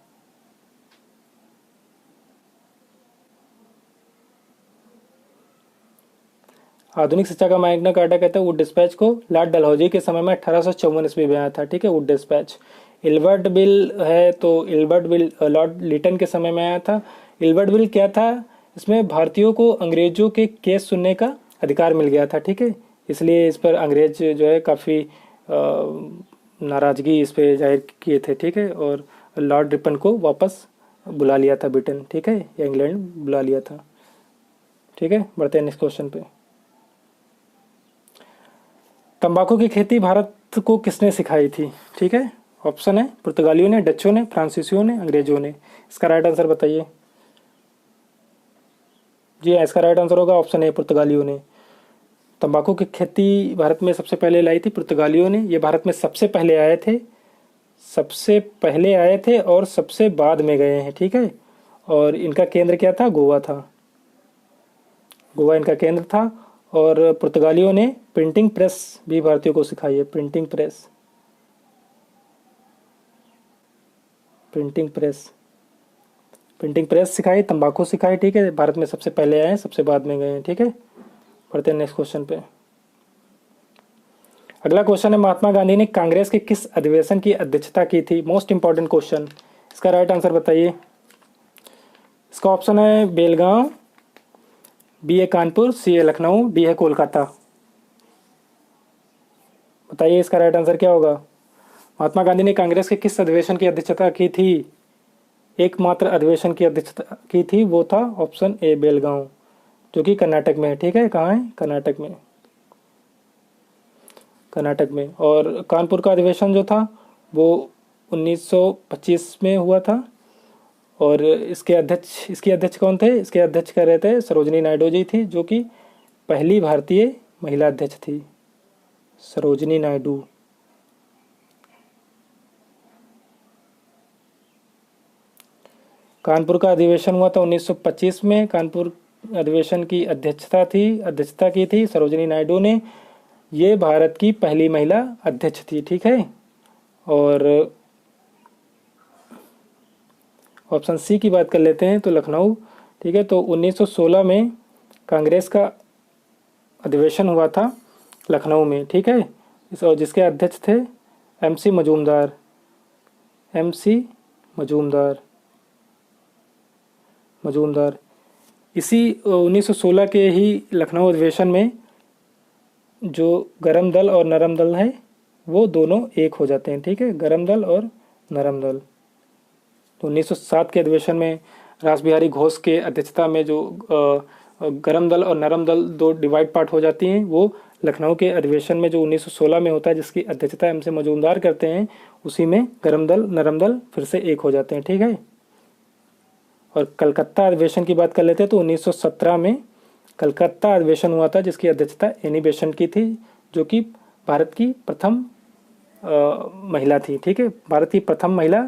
आधुनिक शिक्षा का मैग्ना कार्टा कहते हैं वुड डिस्पैच को। लॉर्ड डलहौजी के समय में 1854 ईस्वी में आया था। ठीक है, वुड डिस्पैच। इल्बर्ट बिल है तो इल्बर्ट बिल लॉर्ड लिटन के समय में आया था। इल्बर्ट बिल क्या था, इसमें भारतीयों को अंग्रेजों के केस सुनने का अधिकार मिल गया था, ठीक है। इसलिए इस पर अंग्रेज जो है काफ़ी नाराज़गी इस पे जाहिर किए थे, ठीक है। और लॉर्ड रिपन को वापस बुला लिया था ब्रिटेन, ठीक है, या इंग्लैंड बुला लिया था, ठीक है। बढ़ते हैं नेक्स्ट क्वेश्चन पे। तंबाकू की खेती भारत को किसने सिखाई थी, ठीक है। ऑप्शन है पुर्तगालियों ने, डचों ने, फ्रांसीसियों ने, अंग्रेजों ने। इसका राइट आंसर बताइए। जी हाँ, इसका राइट आंसर होगा ऑप्शन है पुर्तगालियों ने। तंबाकू की खेती भारत में सबसे पहले लाई थी पुर्तगालियों ने। ये भारत में सबसे पहले आए थे, सबसे पहले आए थे और सबसे बाद में गए हैं, ठीक है। और इनका केंद्र क्या था, गोवा था, गोवा इनका केंद्र था। और पुर्तगालियों ने प्रिंटिंग प्रेस भी भारतीयों को सिखाई है, printing press, printing press, printing press सिखाई, तंबाकू सिखाई, ठीक है। भारत में सबसे पहले आए हैं, सबसे बाद में गए हैं, ठीक है। पढ़ते हैं नेक्स्ट क्वेश्चन पे। अगला क्वेश्चन है, महात्मा गांधी ने कांग्रेस के किस अधिवेशन की अध्यक्षता की थी। मोस्ट इंपॉर्टेंट क्वेश्चन, इसका राइट आंसर बताइए। इसका ऑप्शन है बेलगांव, बी है कानपुर, सी है लखनऊ, डी है कोलकाता। बताइए इसका राइट आंसर क्या होगा। महात्मा गांधी ने कांग्रेस के किस अधिवेशन की अध्यक्षता की थी। एकमात्र अधिवेशन की अध्यक्षता की थी, वो था ऑप्शन ए बेलगांव, जो कि कर्नाटक में है, ठीक है। कहाँ है, कर्नाटक में, कर्नाटक में। और कानपुर का अधिवेशन जो था वो 1925 में हुआ था। और इसके अध्यक्ष कौन थे, इसके अध्यक्ष कर रहे थे सरोजनी नायडू जी थी, जो कि पहली भारतीय महिला अध्यक्ष थी, सरोजनी नायडू। कानपुर का अधिवेशन हुआ था 1925 में। कानपुर अधिवेशन की अध्यक्षता की थी सरोजनी नायडू ने। ये भारत की पहली महिला अध्यक्ष थी, ठीक है। और ऑप्शन सी की बात कर लेते हैं तो लखनऊ, ठीक है। तो 1916 में कांग्रेस का अधिवेशन हुआ था लखनऊ में, ठीक है। और जिसके अध्यक्ष थे एमसी मजूमदार, एमसी मजूमदार, इसी 1916 के ही लखनऊ अधिवेशन में जो गरम दल और नरम दल है वो दोनों एक हो जाते हैं, ठीक है, गरम दल और नरम दल। तो 1907 के अधिवेशन में रास बिहारी घोष के अध्यक्षता में जो गरम दल और नरम दल दो डिवाइड पार्ट हो जाती हैं, वो लखनऊ के अधिवेशन में जो 1916 में होता है, जिसकी अध्यक्षता एमसी मजूमदार करते हैं, उसी में गरम दल नरम दल फिर से एक हो जाते हैं, ठीक है। और कलकत्ता अधिवेशन की बात कर लेते हैं तो 1917 में कलकत्ता अधिवेशन हुआ था, जिसकी अध्यक्षता एनी बेसेंट की थी, जो कि भारत की प्रथम महिला थी, ठीक है। भारत की प्रथम महिला,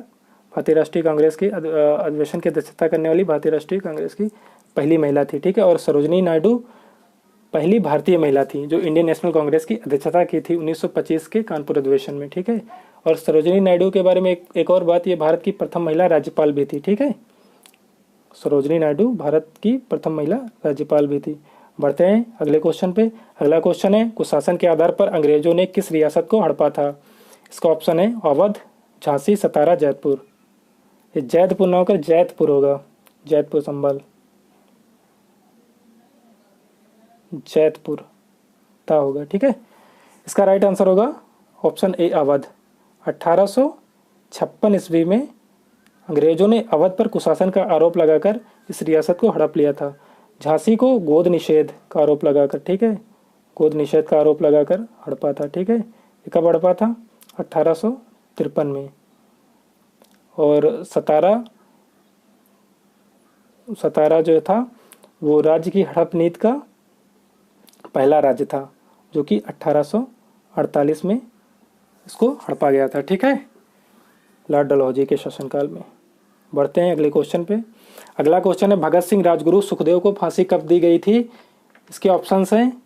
भारतीय राष्ट्रीय कांग्रेस के अधिवेशन की अध्यक्षता करने वाली भारतीय राष्ट्रीय कांग्रेस की पहली महिला थी, ठीक है। और सरोजनी नायडू पहली भारतीय महिला थी जो इंडियन नेशनल कांग्रेस की अध्यक्षता की थी 1925 के कानपुर अधिवेशन में, ठीक है। और सरोजनी नायडू के बारे में एक और बात, ये भारत की प्रथम महिला राज्यपाल भी थी, ठीक है। सरोजनी नायडू भारत की प्रथम महिला राज्यपाल भी थी। बढ़ते हैं अगले क्वेश्चन पे। अगला क्वेश्चन है, कुशासन के आधार पर अंग्रेजों ने किस रियासत को हड़पा था। इसका ऑप्शन है अवध, झांसी, सतारा, जयपुर। ये जैदपुर ना होकर जैतपुर होगा, जैतपुर संभाल, जैतपुर ता होगा, ठीक है। इसका राइट आंसर होगा ऑप्शन ए अवध। 1856 ईस्वी में अंग्रेजों ने अवध पर कुशासन का आरोप लगाकर इस रियासत को हड़प लिया था। झांसी को गोद निषेध का आरोप लगाकर, ठीक है, गोद निषेध का आरोप लगाकर हड़पा था, ठीक है। ये कब हड़पा था, 1853 में। और सतारा जो था वो राज्य की हड़प नीति का पहला राज्य था, जो कि 1848 में इसको हड़पा गया था, ठीक है, लॉर्ड डलहौजी के शासनकाल में। बढ़ते हैं अगले क्वेश्चन पे। अगला क्वेश्चन है, भगत सिंह, राजगुरु, सुखदेव को फांसी कब दी गई थी। इसके ऑप्शंस हैं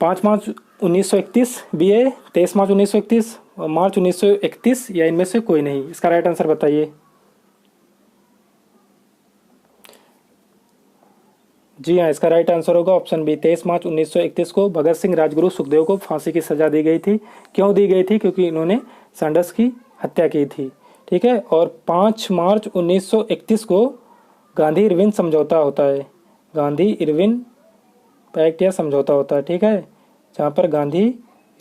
5 मार्च 1931, बी ए 23 मार्च 1931, मार्च 1931, या इनमें से कोई नहीं। इसका राइट आंसर बताइए। जी हाँ, इसका राइट आंसर होगा ऑप्शन बी, 23 मार्च 1931 को भगत सिंह, राजगुरु, सुखदेव को फांसी की सजा दी गई थी। क्यों दी गई थी, क्योंकि इन्होंने सैंडर्स की हत्या की थी। ठीक है, और 5 मार्च 1931 को गांधी इरविन समझौता होता है। गांधी इरविन पैक्ट या समझौता होता है। ठीक है, जहाँ पर गांधी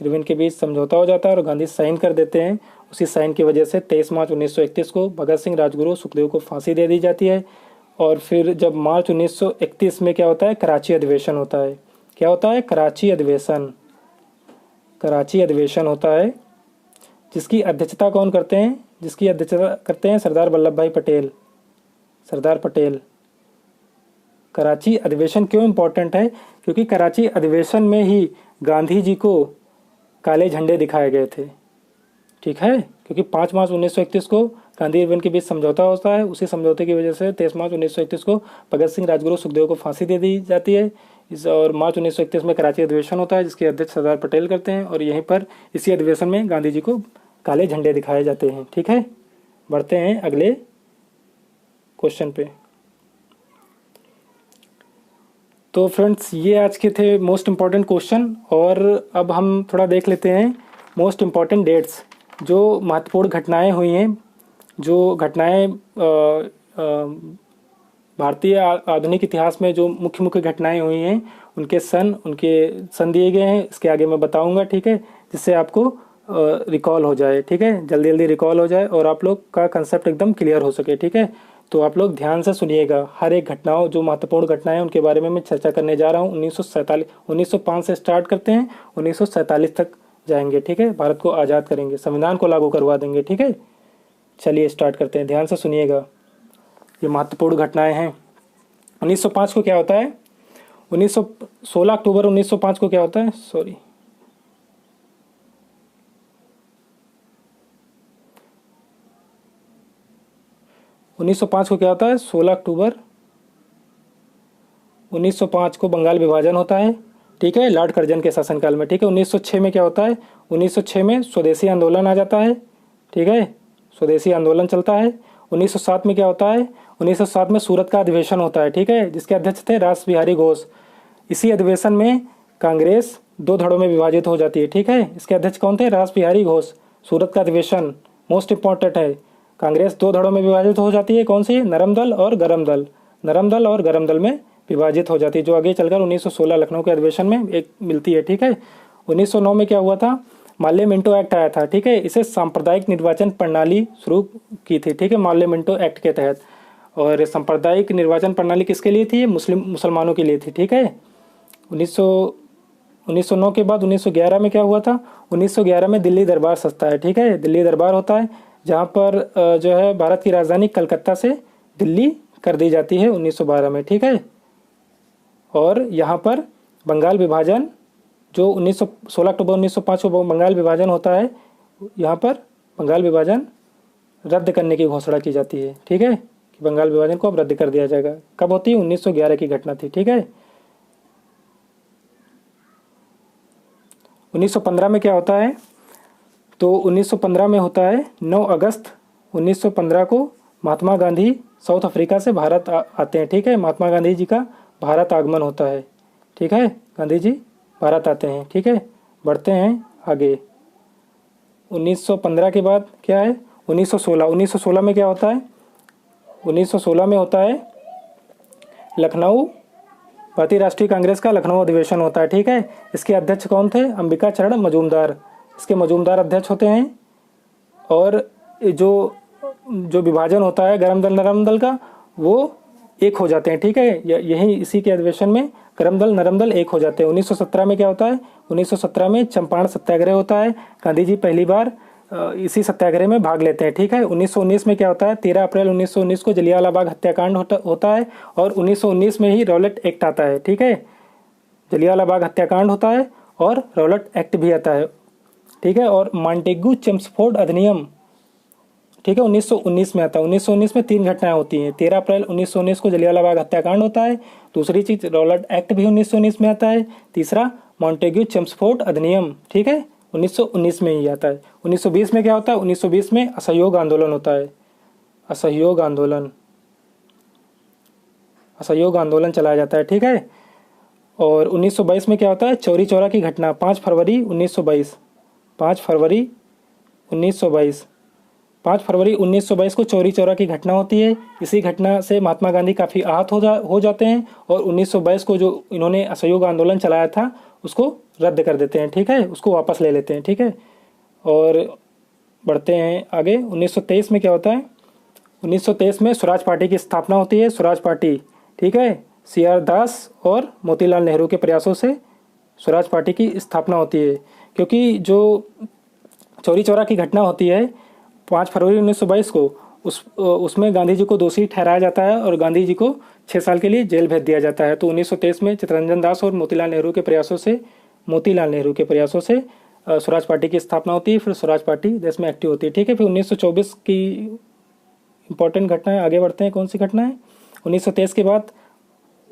इरविन के बीच समझौता हो जाता है और गांधी साइन कर देते हैं। उसी साइन की वजह से 23 मार्च 1931 को भगत सिंह, राजगुरु, सुखदेव को फांसी दे दी जाती है। और फिर जब मार्च 1931 में क्या होता है, कराची अधिवेशन होता है। क्या होता है, कराची अधिवेशन। कराची अधिवेशन होता है, जिसकी अध्यक्षता कौन करते हैं, जिसकी अध्यक्षता करते हैं सरदार वल्लभ भाई पटेल। सरदार पटेल। कराची अधिवेशन क्यों इम्पोर्टेंट है, क्योंकि कराची अधिवेशन में ही गांधी जी को काले झंडे दिखाए गए थे। ठीक है, क्योंकि 5 मार्च 1931 को गांधी इरविन के बीच समझौता होता है। उसी समझौते की वजह से 23 मार्च 1931 को भगत सिंह, राजगुरु, सुखदेव को फांसी दे दी जाती है। और मार्च 1931 में कराची अधिवेशन होता है, जिसके अध्यक्ष सरदार पटेल करते हैं। और यहीं पर इसी अधिवेशन में गांधी जी को काले झंडे दिखाए जाते हैं। ठीक है, बढ़ते हैं अगले क्वेश्चन पे। तो फ्रेंड्स, ये आज के थे मोस्ट इम्पॉर्टेंट क्वेश्चन। और अब हम थोड़ा देख लेते हैं मोस्ट इम्पॉर्टेंट डेट्स, जो महत्वपूर्ण घटनाएं हुई हैं, जो घटनाएं भारतीय आधुनिक इतिहास में जो मुख्य मुख्य घटनाएं हुई हैं, उनके सन दिए गए हैं। इसके आगे मैं बताऊंगा। ठीक है, जिससे आपको रिकॉल हो जाए। ठीक है, जल्दी जल्दी रिकॉल हो जाए और आप लोग का कंसेप्ट एकदम क्लियर हो सके। ठीक है, तो आप लोग ध्यान से सुनिएगा। हर एक घटनाओं, जो महत्वपूर्ण घटनाएं उनके बारे में मैं चर्चा करने जा रहा हूँ। 1905 से स्टार्ट करते हैं, 1947 तक जाएंगे। ठीक है, भारत को आज़ाद करेंगे, संविधान को लागू करवा देंगे। ठीक है, चलिए स्टार्ट करते हैं, ध्यान से सुनिएगा। ये महत्वपूर्ण घटनाएं हैं। 1905 को क्या होता है, 16 अक्टूबर 1905 को क्या होता है, 1905 को क्या होता है, 16 अक्टूबर 1905 को बंगाल विभाजन होता है। ठीक है, लॉर्ड कर्जन के शासनकाल में। ठीक है, 1906 में क्या होता है, 1906 में स्वदेशी आंदोलन आ जाता है। ठीक है, स्वदेशी आंदोलन चलता है। 1907 में क्या होता है, 1907 में सूरत का अधिवेशन होता है। ठीक है, जिसके अध्यक्ष थे रास बिहारी घोष। इसी अधिवेशन में कांग्रेस 2 धड़ों में विभाजित हो जाती है। ठीक है, इसके अध्यक्ष कौन थे, रास बिहारी घोष। सूरत का अधिवेशन मोस्ट इंपॉर्टेंट है। कांग्रेस 2 धड़ों में विभाजित हो जाती है, कौन सी, नरम दल और गरम दल। नरम दल और गरम दल में विभाजित हो जाती है, जो आगे चलकर 1916 लखनऊ के अधिवेशन में एक मिलती है। ठीक है, 1909 में क्या हुआ था, माल्य मिंटो एक्ट आया था। ठीक है, इसे सांप्रदायिक निर्वाचन प्रणाली शुरू की थी। ठीक है, माल्य मिंटो एक्ट के तहत। और सांप्रदायिक निर्वाचन प्रणाली किसके लिए थी, मुसलमानों के लिए थी। ठीक है, 1909 के बाद 1911 में क्या हुआ था, 1911 में दिल्ली दरबार सजता है। ठीक है, दिल्ली दरबार होता है, जहाँ पर जो है भारत की राजधानी कलकत्ता से दिल्ली कर दी जाती है 1912 में। ठीक है, और यहाँ पर बंगाल विभाजन, जो 16 अक्टूबर 1905 को बंगाल विभाजन होता है, यहाँ पर बंगाल विभाजन रद्द करने की घोषणा की जाती है। ठीक है, कि बंगाल विभाजन को अब रद्द कर दिया जाएगा। कब होती है, 1911 की घटना थी। ठीक है, 1915 में क्या होता है, तो 1915 में होता है 9 अगस्त 1915 को महात्मा गांधी साउथ अफ्रीका से भारत आते हैं। ठीक है, महात्मा गांधी जी का भारत आगमन होता है। ठीक है, गांधी जी भारत आते हैं। ठीक है, बढ़ते हैं आगे। 1915 के बाद क्या है, 1916 में क्या होता है, 1916 में होता है लखनऊ, भारतीय राष्ट्रीय कांग्रेस का लखनऊ अधिवेशन होता है। ठीक है, इसके अध्यक्ष कौन थे, अंबिका चरण मजूमदार, इसके मजूमदार अध्यक्ष होते हैं। और जो विभाजन होता है गरम दल नरम दल का, वो एक हो जाते हैं। ठीक है, यही इसी के अधिवेशन में गरम दल नरम दल एक हो जाते हैं। 1917 में क्या होता है, 1917 में चंपारण सत्याग्रह होता है। गांधी जी पहली बार इसी सत्याग्रह में भाग लेते हैं। ठीक है, 1919 में क्या होता है, 13 अप्रैल 1919 को जलियांवाला बाग हत्याकांड होता है। और 1919 में ही रॉलेट एक्ट आता है। ठीक है, जलियांवाला बाग हत्याकांड होता है और रॉलेट एक्ट भी आता है। ठीक है, और मॉन्टेग्यू चेम्सफोर्ड अधिनियम, ठीक है, 1919 में आता है। 1919 में 3 घटनाएं होती हैं। 13 अप्रैल 1919 को जलियांवाला बाग हत्याकांड होता है। दूसरी चीज रॉलेट एक्ट भी 1919 में आता है। तीसरा मॉन्टेग्यू चेम्सफोर्ड अधिनियम, ठीक है, 1919 में ही आता है। 1920 में क्या होता है, 1920 में असहयोग आंदोलन होता है। असहयोग आंदोलन चलाया जाता है। ठीक है, और 1922 में क्या होता है, चौरी चौरा की घटना, 5 फरवरी 1922, 5 फरवरी 1922 5 फरवरी 1922 को चौरी चौरा की घटना होती है। इसी घटना से महात्मा गांधी काफ़ी आहत हो जाते हैं और 1922 को जो इन्होंने असहयोग आंदोलन चलाया था उसको रद्द कर देते हैं, ठीक है, उसको वापस ले लेते हैं, ठीक है। और बढ़ते हैं आगे। 1923 में क्या होता है? 1923 में स्वराज पार्टी की स्थापना होती है। स्वराज पार्टी, ठीक है, CR दास और मोतीलाल नेहरू के प्रयासों से स्वराज पार्टी की स्थापना होती है। क्योंकि जो चौरी चौरा की घटना होती है 5 फरवरी 1922 को, उसमें गांधी जी को दोषी ठहराया जाता है और गांधी जी को 6 साल के लिए जेल भेज दिया जाता है। तो 1923 में चित्तरंजन दास और मोतीलाल नेहरू के प्रयासों से स्वराज पार्टी की स्थापना होती है। फिर स्वराज पार्टी देश में एक्टिव होती है, ठीक है। फिर 1924 की इंपॉर्टेंट घटना है, आगे बढ़ते हैं। कौन सी घटना है? 1923 के बाद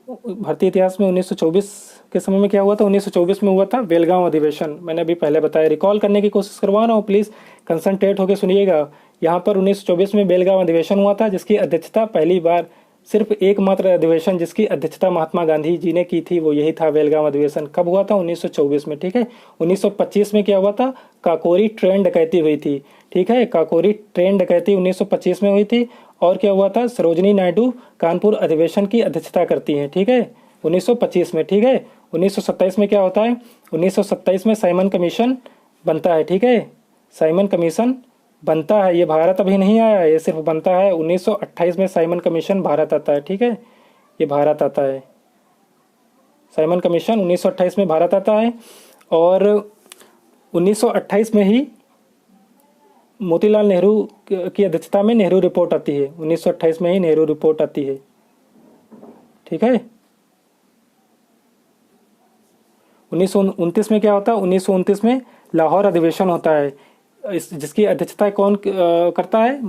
भारतीय इतिहास में 1924 के समय में क्या हुआ था? 1924 में हुआ था बेलगांव अधिवेशन। मैंने अभी पहले बताया, रिकॉल करने की कोशिश करवा रहा हूँ, प्लीज कंसंट्रेट होकर सुनिएगा। यहाँ पर 1924 में बेलगांव अधिवेशन हुआ था, जिसकी अध्यक्षता पहली बार, सिर्फ एकमात्र अधिवेशन जिसकी अध्यक्षता महात्मा गांधी जी ने की थी, वो यही था बेलगांव अधिवेशन। कब हुआ था? 1924 में, ठीक है। 1925 में क्या हुआ था? काकोरी ट्रेन डकैती हुई थी, ठीक है। काकोरी ट्रेन डकैती 1925 में हुई थी। और क्या हुआ था? सरोजनी नायडू कानपुर अधिवेशन की अध्यक्षता करती हैं, ठीक है, 1925 में, ठीक है। 1927 में क्या होता है? 1927 में साइमन कमीशन बनता है, ठीक है। साइमन कमीशन बनता है, ये भारत अभी नहीं आया, ये सिर्फ बनता है। 1928 में साइमन कमीशन भारत आता है, ठीक है, ये भारत आता है। साइमन कमीशन 1928 में भारत आता है। और 1928 में ही मोतीलाल नेहरू की अध्यक्षता में नेहरू रिपोर्ट आती है। 1928 में ही नेहरू रिपोर्ट आती है, ठीक है। 1929 में क्या होता है? 1929 में लाहौर अधिवेशन होता है, जिसकी अध्यक्षता कौन करता है?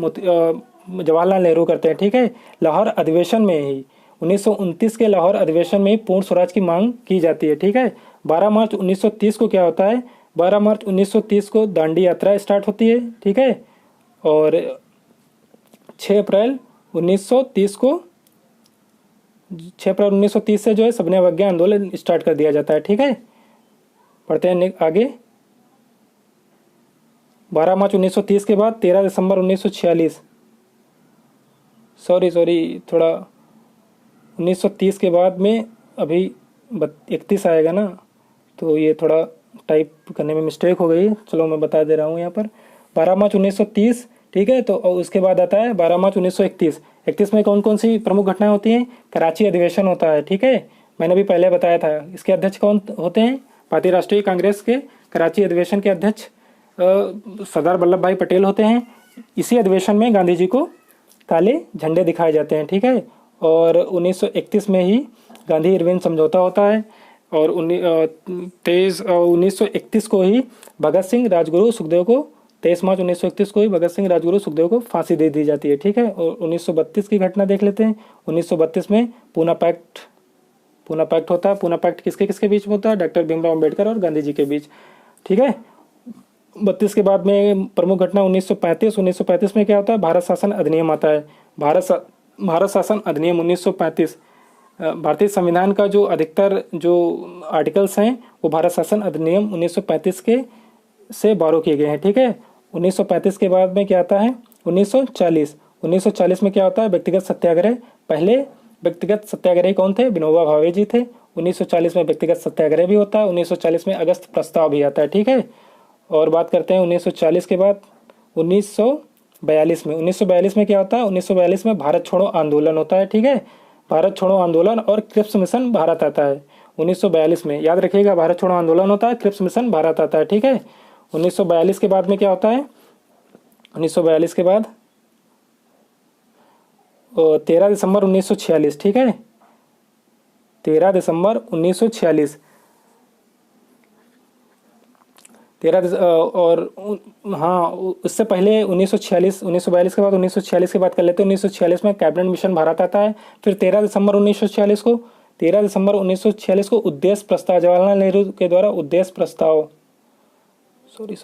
जवाहरलाल नेहरू करते हैं, ठीक है। लाहौर अधिवेशन में ही 1929 के लाहौर अधिवेशन में पूर्ण स्वराज की मांग की जाती है, ठीक है। 12 मार्च 1930 को क्या होता है? 12 मार्च 1930 को दांडी यात्रा स्टार्ट होती है, ठीक है। और 6 अप्रैल 1930 को 6 अप्रैल 1930 से जो है सबने अवज्ञा आंदोलन स्टार्ट कर दिया जाता है, ठीक है। पढ़ते हैं आगे। 12 मार्च 1930 के बाद 13 दिसंबर 1946, सॉरी थोड़ा 1930 के बाद में अभी 31 आएगा ना, तो ये थोड़ा टाइप करने में मिस्टेक हो गई, चलो मैं बता दे रहा हूँ यहाँ पर। 12 मार्च 1930, ठीक है। तो उसके बाद आता है 12 मार्च 1931। 31 में कौन कौन सी प्रमुख घटनाएं होती हैं? कराची अधिवेशन होता है, ठीक है, मैंने भी पहले बताया था। इसके अध्यक्ष कौन होते हैं? भारतीय राष्ट्रीय कांग्रेस के कराची अधिवेशन के अध्यक्ष सरदार वल्लभ भाई पटेल होते हैं। इसी अधिवेशन में गांधी जी को काले झंडे दिखाए जाते हैं, ठीक है। और 1931 में ही गांधी इरविन समझौता होता है। और 1931 को ही भगत सिंह राजगुरु सुखदेव को 23 मार्च 1931 को ही भगत सिंह राजगुरु सुखदेव को फांसी दे दी जाती है, ठीक है। और 1932 की घटना देख लेते हैं। 1932 में पूना पैक्ट होता है। पूना पैक्ट किसके किसके बीच में होता है? डॉक्टर भीमराव अम्बेडकर और गांधी जी के बीच, ठीक है। 32 के बाद में प्रमुख घटना 1935 में क्या होता है? भारत शासन अधिनियम आता है। भारत शासन अधिनियम 1935, भारतीय संविधान का जो अधिकतर जो आर्टिकल्स हैं वो भारत शासन अधिनियम 1935 के से बारो किए गए हैं, ठीक है। 1935 के बाद में क्या आता है? 1940 में क्या होता है? व्यक्तिगत सत्याग्रह। पहले व्यक्तिगत सत्याग्रही कौन थे? विनोबा भावे जी थे। 1940 में व्यक्तिगत सत्याग्रह भी होता है। 1940 में अगस्त प्रस्ताव भी आता है, ठीक है। और बात करते हैं 1940 के बाद 1942 में। 1942 में क्या होता है? 1942 में भारत छोड़ो आंदोलन होता है, ठीक है। भारत छोड़ो आंदोलन और क्रिप्स मिशन भारत आता है 1942 में, याद रखिएगा। भारत छोड़ो आंदोलन होता है, क्रिप्स मिशन भारत आता है, ठीक है। 1942 के बाद में क्या होता है? 1942 के बाद 13 दिसंबर 1946, ठीक है। 13 दिसंबर 1946, और हाँ, उससे पहले 1942 के बाद 1946 की बात कर लेते हैं। 1946 में कैबिनेट मिशन भारत आता है। फिर 13 दिसंबर 1946 को उद्देश्य प्रस्ताव, जवाहरलाल नेहरू के द्वारा उद्देश्य प्रस्ताव, सॉरी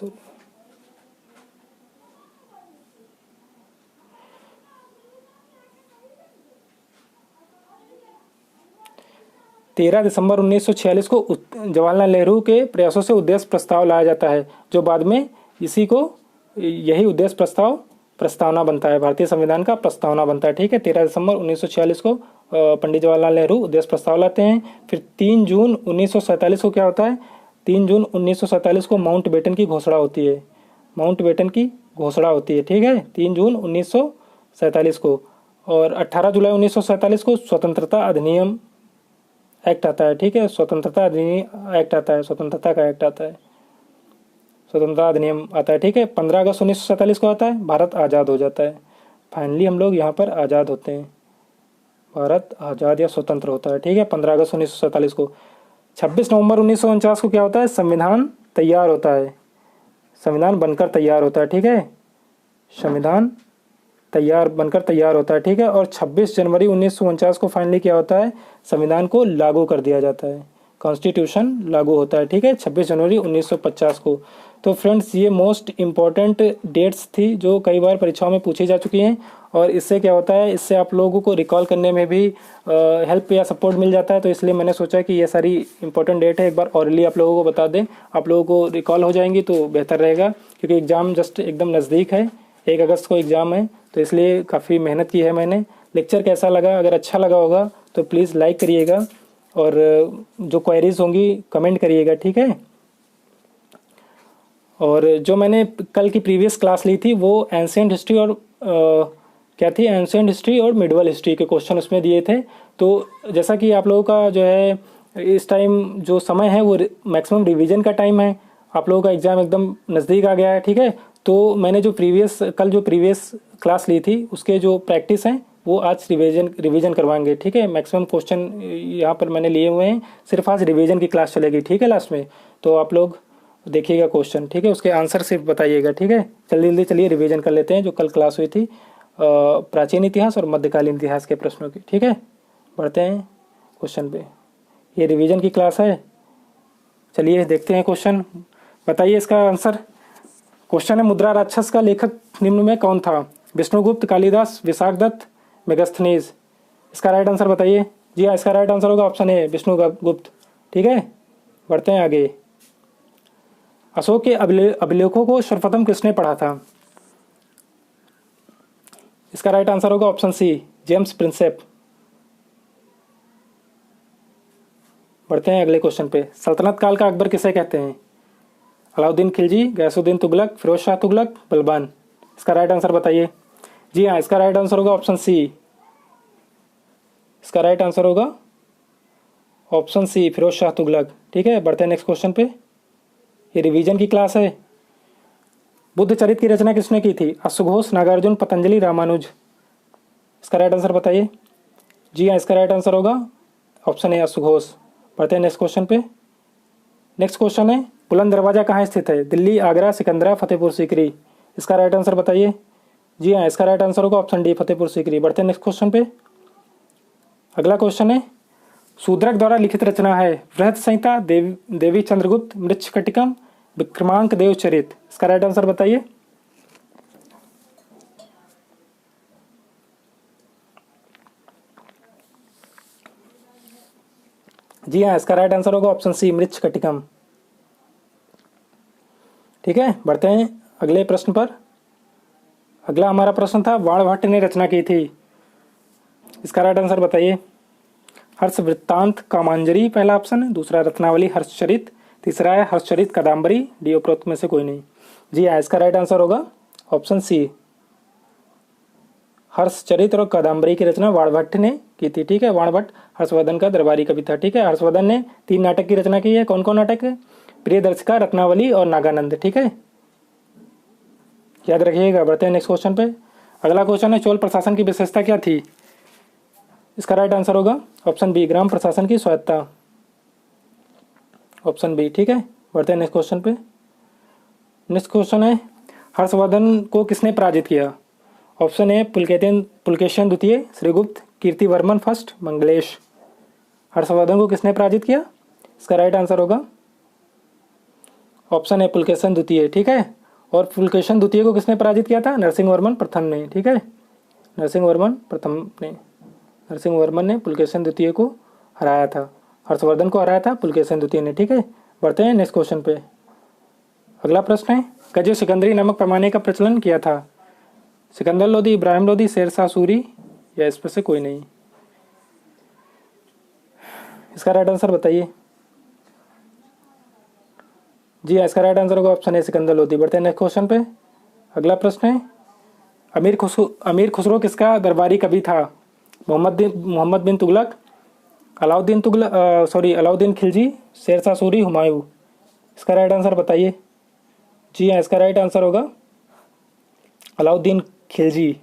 13 दिसंबर 1946 को जवाहरलाल नेहरू के प्रयासों से उद्देश्य प्रस्ताव लाया जाता है, जो बाद में यही उद्देश्य प्रस्ताव प्रस्तावना बनता है, भारतीय संविधान का प्रस्तावना बनता है। ठीक है, 13 दिसंबर 1946 को पंडित जवाहरलाल नेहरू उद्देश्य प्रस्ताव लाते हैं। फिर 3 जून 1947 को क्या होता है, 3 जून 1947 को माउंट बेटन की घोषणा होती है, माउंट बेटन की घोषणा होती है। ठीक है, 3 जून 1947 को। और 18 जुलाई 1947 को स्वतंत्रता अधिनियम एक्ट आता है। ठीक है, स्वतंत्रता अधिनियम एक्ट आता है, स्वतंत्रता का एक्ट आता है, स्वतंत्रता अधिनियम आता है। ठीक है, 15 अगस्त 1947 को आता है, भारत आज़ाद हो जाता है। फाइनली हम लोग यहाँ पर आज़ाद होते हैं, भारत आज़ाद या स्वतंत्र होता है। ठीक है, 15 अगस्त 1947 को। 26 नवंबर 1949 को क्या होता है, संविधान तैयार होता है, संविधान बनकर तैयार होता है। ठीक है, संविधान बनकर तैयार होता है। ठीक है, और 26 जनवरी 1949 को फाइनली क्या होता है, संविधान को लागू कर दिया जाता है, कॉन्स्टिट्यूशन लागू होता है। ठीक है, 26 जनवरी 1950 को। तो फ्रेंड्स, ये मोस्ट इम्पॉर्टेंट डेट्स थी जो कई बार परीक्षाओं में पूछी जा चुकी हैं, और इससे क्या होता है, इससे आप लोगों को रिकॉल करने में भी हेल्प या सपोर्ट मिल जाता है। तो इसलिए मैंने सोचा कि ये सारी इंपॉर्टेंट डेट है, एक बार ऑरली आप लोगों को बता दें, आप लोगों को रिकॉल हो जाएंगी तो बेहतर रहेगा, क्योंकि एग्ज़ाम जस्ट एकदम नज़दीक है, 1 अगस्त को एग्ज़ाम है। तो इसलिए काफ़ी मेहनत की है मैंने। लेक्चर कैसा लगा, अगर अच्छा लगा होगा तो प्लीज़ लाइक करिएगा, और जो क्वेरीज होंगी कमेंट करिएगा। ठीक है, और जो मैंने कल की प्रीवियस क्लास ली थी वो एंशिएंट हिस्ट्री और क्या थी, एंशिएंट हिस्ट्री और मिडवल हिस्ट्री के क्वेश्चन उसमें दिए थे। तो जैसा कि आप लोगों का जो है इस टाइम जो समय है वो मैक्सिमम रिवीजन का टाइम है, आप लोगों का एग्ज़ाम एकदम नज़दीक आ गया है। ठीक है, तो मैंने जो कल जो प्रीवियस क्लास ली थी उसके जो प्रैक्टिस हैं वो आज रिवीजन करवाएंगे। ठीक है, मैक्सिमम क्वेश्चन यहाँ पर मैंने लिए हुए हैं, सिर्फ आज रिवीजन की क्लास चलेगी। ठीक है, लास्ट में तो आप लोग देखिएगा क्वेश्चन। ठीक है, उसके आंसर सिर्फ बताइएगा। ठीक है, जल्दी जल्दी चलिए रिवीजन कर लेते हैं जो कल क्लास हुई थी प्राचीन इतिहास और मध्यकालीन इतिहास के प्रश्नों की। ठीक है, बढ़ते हैं क्वेश्चन पे, ये रिवीजन की क्लास है। चलिए देखते हैं क्वेश्चन, बताइए इसका आंसर। क्वेश्चन है, मुद्रा राक्षस का लेखक निम्न में कौन था, विष्णुगुप्त, कालिदास, विशाखदत्त, मेगस्थनीज। इसका राइट आंसर बताइए। जी हाँ, इसका राइट आंसर होगा ऑप्शन ए, विष्णुगुप्त। ठीक है, बढ़ते हैं आगे। अशोक के अभिलेखों को सर्वप्रथम किसने पढ़ा था, इसका राइट आंसर होगा ऑप्शन सी, जेम्स प्रिंसेप। बढ़ते हैं अगले क्वेश्चन पे। सल्तनत काल का अकबर किसे कहते हैं, अलाउद्दीन खिलजी, गैसुद्दीन तुगलक, फिरोज शाह तुगलक, बलबान। इसका राइट आंसर बताइए। जी हाँ, इसका राइट आंसर होगा ऑप्शन सी, इसका राइट आंसर होगा ऑप्शन सी, फिरोज शाह तुगलक। ठीक है, बढ़ते हैं नेक्स्ट क्वेश्चन पे, ये रिवीजन की क्लास है। बुद्ध चरित्र की रचना किसने की थी, अश्वघोष, नागार्जुन, पतंजलि, रामानुज। इसका राइट आंसर बताइए। जी हाँ, इसका राइट आंसर होगा ऑप्शन ए, अश्वघोष। बढ़ते हैं नेक्स्ट क्वेश्चन पे। नेक्स्ट क्वेश्चन है, बुलंद दरवाजा कहाँ स्थित है, दिल्ली, आगरा, सिकंदरा, फतेहपुर सीकरी। इसका राइट आंसर बताइए। जी हाँ, इसका राइट आंसर होगा ऑप्शन डी, फतेहपुर सीकरी। बढ़ते हैं नेक्स्ट क्वेश्चन पे। अगला क्वेश्चन है, शूद्रक द्वारा लिखित रचना है, बृहत संहिता, देवी चंद्रगुप्त, मृच्छकटिकम, विक्रमांक देवचरित। इसका राइट आंसर बताइए। जी हाँ, इसका राइट आंसर होगा ऑप्शन सी, मृच्छकटिकम। ठीक है, बढ़ते हैं अगले प्रश्न पर। अगला हमारा प्रश्न था, बाणभट्ट ने रचना की थी, इसका राइट आंसर बताइए। हर्ष वृत्तांत कामांजलि पहला ऑप्शन है, दूसरा रत्नावली हर्षचरित, तीसरा है हर्षचरित कादम्बरी, डी उपरोक्त में से कोई नहीं। जी हाँ, इसका राइट आंसर होगा ऑप्शन सी, हर्षचरित और कादम्बरी की रचना बाणभट्ट ने की थी। ठीक है, बाणभट्ट हर्षवर्धन का दरबारी कवि था। ठीक है, हर्षवर्धन ने 3 नाटक की रचना की है। कौन कौन नाटक है, प्रियदर्शिका, रत्नावली और नागानंद। ठीक है, याद रखिएगा। बढ़ते हैं नेक्स्ट क्वेश्चन पे। अगला क्वेश्चन है, चोल प्रशासन की विशेषता क्या थी, इसका राइट आंसर होगा ऑप्शन बी, ग्राम प्रशासन की स्वायत्ता, ऑप्शन बी। ठीक है, बढ़ते हैं नेक्स्ट क्वेश्चन पे। नेक्स्ट क्वेश्चन है, हर्षवर्धन को किसने पराजित किया, ऑप्शन ए, पुलकेशिन द्वितीय, श्रीगुप्त, कीर्तिवर्मन फर्स्ट, मंगलेश। हर्षवर्धन को किसने पराजित किया, इसका राइट आंसर होगा ऑप्शन ए, पुलकेशिन द्वितीय। ठीक है, और पुलकेशिन द्वितीय को किसने पराजित किया था, नरसिंहवर्मन प्रथम ने। ठीक है, नरसिंहवर्मन ने पुलकेशिन द्वितीय को हराया था, हर्षवर्धन को हराया था पुलकेशिन द्वितीय ने। ठीक है, बढ़ते हैं नेक्स्ट क्वेश्चन पे। अगला प्रश्न है, गजो सिकंदरी नामक पैमाने का प्रचलन किया था, सिकंदर लोदी, इब्राहिम लोदी, शेरशाह सूरी, या इसमें से कोई नहीं? इसका राइट आंसर बताइए। जी हाँ, इसका राइट आंसर होगा ऑप्शन ए, सिकंदर लोदी। बढ़ते हैं नेक्स्ट क्वेश्चन पे। अगला प्रश्न है, अमीर खुसरो किसका दरबारी कवि था? मोहम्मद बिन तुगलक, अलाउद्दीन खिलजी, शेरशाह सूरी, हुमायूं। इसका राइट आंसर बताइए। जी हाँ, इसका राइट आंसर होगा अलाउद्दीन खिलजी।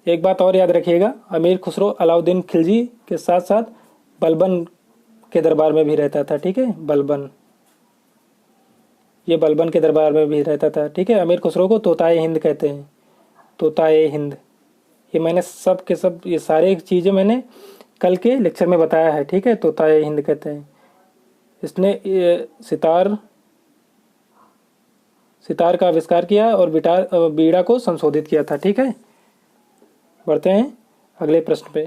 एक बात और याद रखिएगा, अमीर खुसरो अलाउद्दीन खिलजी के साथ साथ बलबन के दरबार में भी रहता था। ठीक है, बलबन, ये बलबन के दरबार में भी रहता था। ठीक है, अमीर खुसरो को तोताए हिंद कहते हैं, तोताए हिंद। ये मैंने सब के सब, ये सारे चीज़ें मैंने कल के लेक्चर में बताया है। ठीक है, तोताए हिंद कहते हैं। इसने सितार का आविष्कार किया और बीड़ा को संशोधित किया था। ठीक है, बढ़ते हैं अगले प्रश्न पे।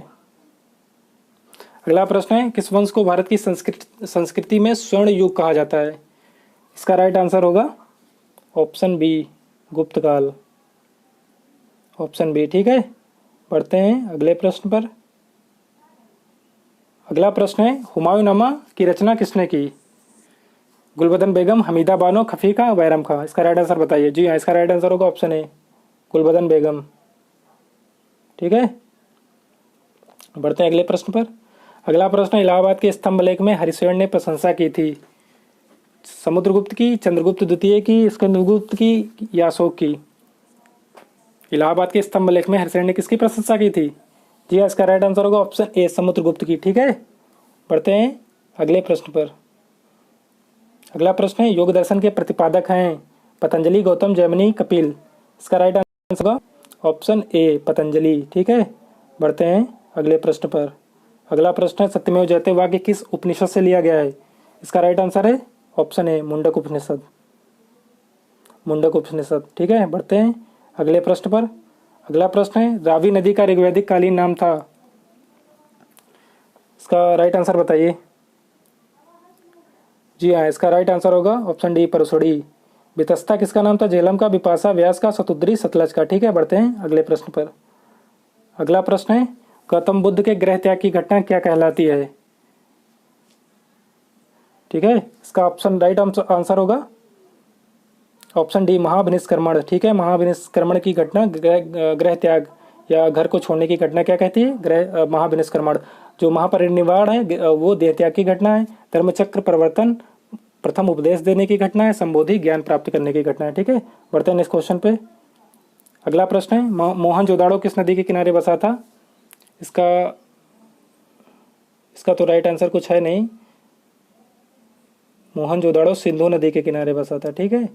अगला प्रश्न है, किस वंश को भारत की संस्कृति में स्वर्ण युग कहा जाता है? इसका राइट आंसर होगा ऑप्शन बी, गुप्त काल, ऑप्शन बी। ठीक है, बढ़ते हैं अगले प्रश्न पर। अगला प्रश्न है, हुमायूंनामा की रचना किसने की? गुलबदन बेगम, हमीदा बानो, खफीका, बैरम खां। इसका राइट आंसर बताइए। जी हाँ, इसका राइट आंसर होगा ऑप्शन ए, गुलबदन बेगम। ठीक है, बढ़ते हैं अगले प्रश्न पर। अगला प्रश्न, इलाहाबाद के स्तंभ लेख में हरिशेन ने प्रशंसा की थी? समुद्रगुप्त की, चंद्रगुप्त द्वितीय की, स्कंदगुप्त की, या अशोक की? इलाहाबाद के स्तंभ लेख में हरिशेन ने किसकी प्रशंसा की थी? जी हाँ, इसका राइट आंसर होगा ऑप्शन ए, समुद्रगुप्त की। ठीक है, बढ़ते हैं अगले प्रश्न पर। अगला प्रश्न है, योग दर्शन के प्रतिपादक हैं पतंजलि, गौतम, जैमिनी, कपिल। इसका राइट आंसर होगा ऑप्शन ए, पतंजलि। ठीक है, बढ़ते हैं अगले प्रश्न पर। अगला प्रश्न है, सत्यमेव जयते वाक्य किस उपनिषद से लिया गया है? इसका राइट आंसर है ऑप्शन ए, मुंडक उपनिषद, मुंडक उपनिषद। ठीक है, बढ़ते हैं अगले प्रश्न पर। अगला प्रश्न है, रावी नदी का ऋग्वैदिक कालीन नाम था? इसका राइट आंसर बताइए। जी हाँ, इसका राइट आंसर होगा ऑप्शन डी, परसोड़ी। वितस्ता किसका नाम था? झेलम का, बिपाशा, व्यास का, शतुद्री, सतलज का। ठीक है, बढ़ते हैं अगले प्रश्न पर। अगला प्रश्न है, गौतम बुद्ध के गृह त्याग की घटना क्या कहलाती है? ठीक है, इसका ऑप्शन राइट आंसर होगा ऑप्शन डी, महाविनिष्क्रमण। ठीक है, महाविनिष्क्रमण की घटना, गृह त्याग या घर को छोड़ने की घटना क्या कहती है? महाविनिष्क्रमण। जो महापरिनिर्वाण है वो देह त्याग की घटना है। धर्मचक्र परिवर्तन प्रथम उपदेश देने की घटना है। संबोधि ज्ञान प्राप्त करने की घटना है। ठीक है, बढ़ते हैं नेक्स्ट क्वेश्चन पे। अगला प्रश्न है, मोहनजोदाड़ो किस नदी के किनारे बसा था? इसका तो राइट आंसर कुछ है नहीं। मोहनजोदाड़ो सिंधु नदी के किनारे बसा था। ठीक है,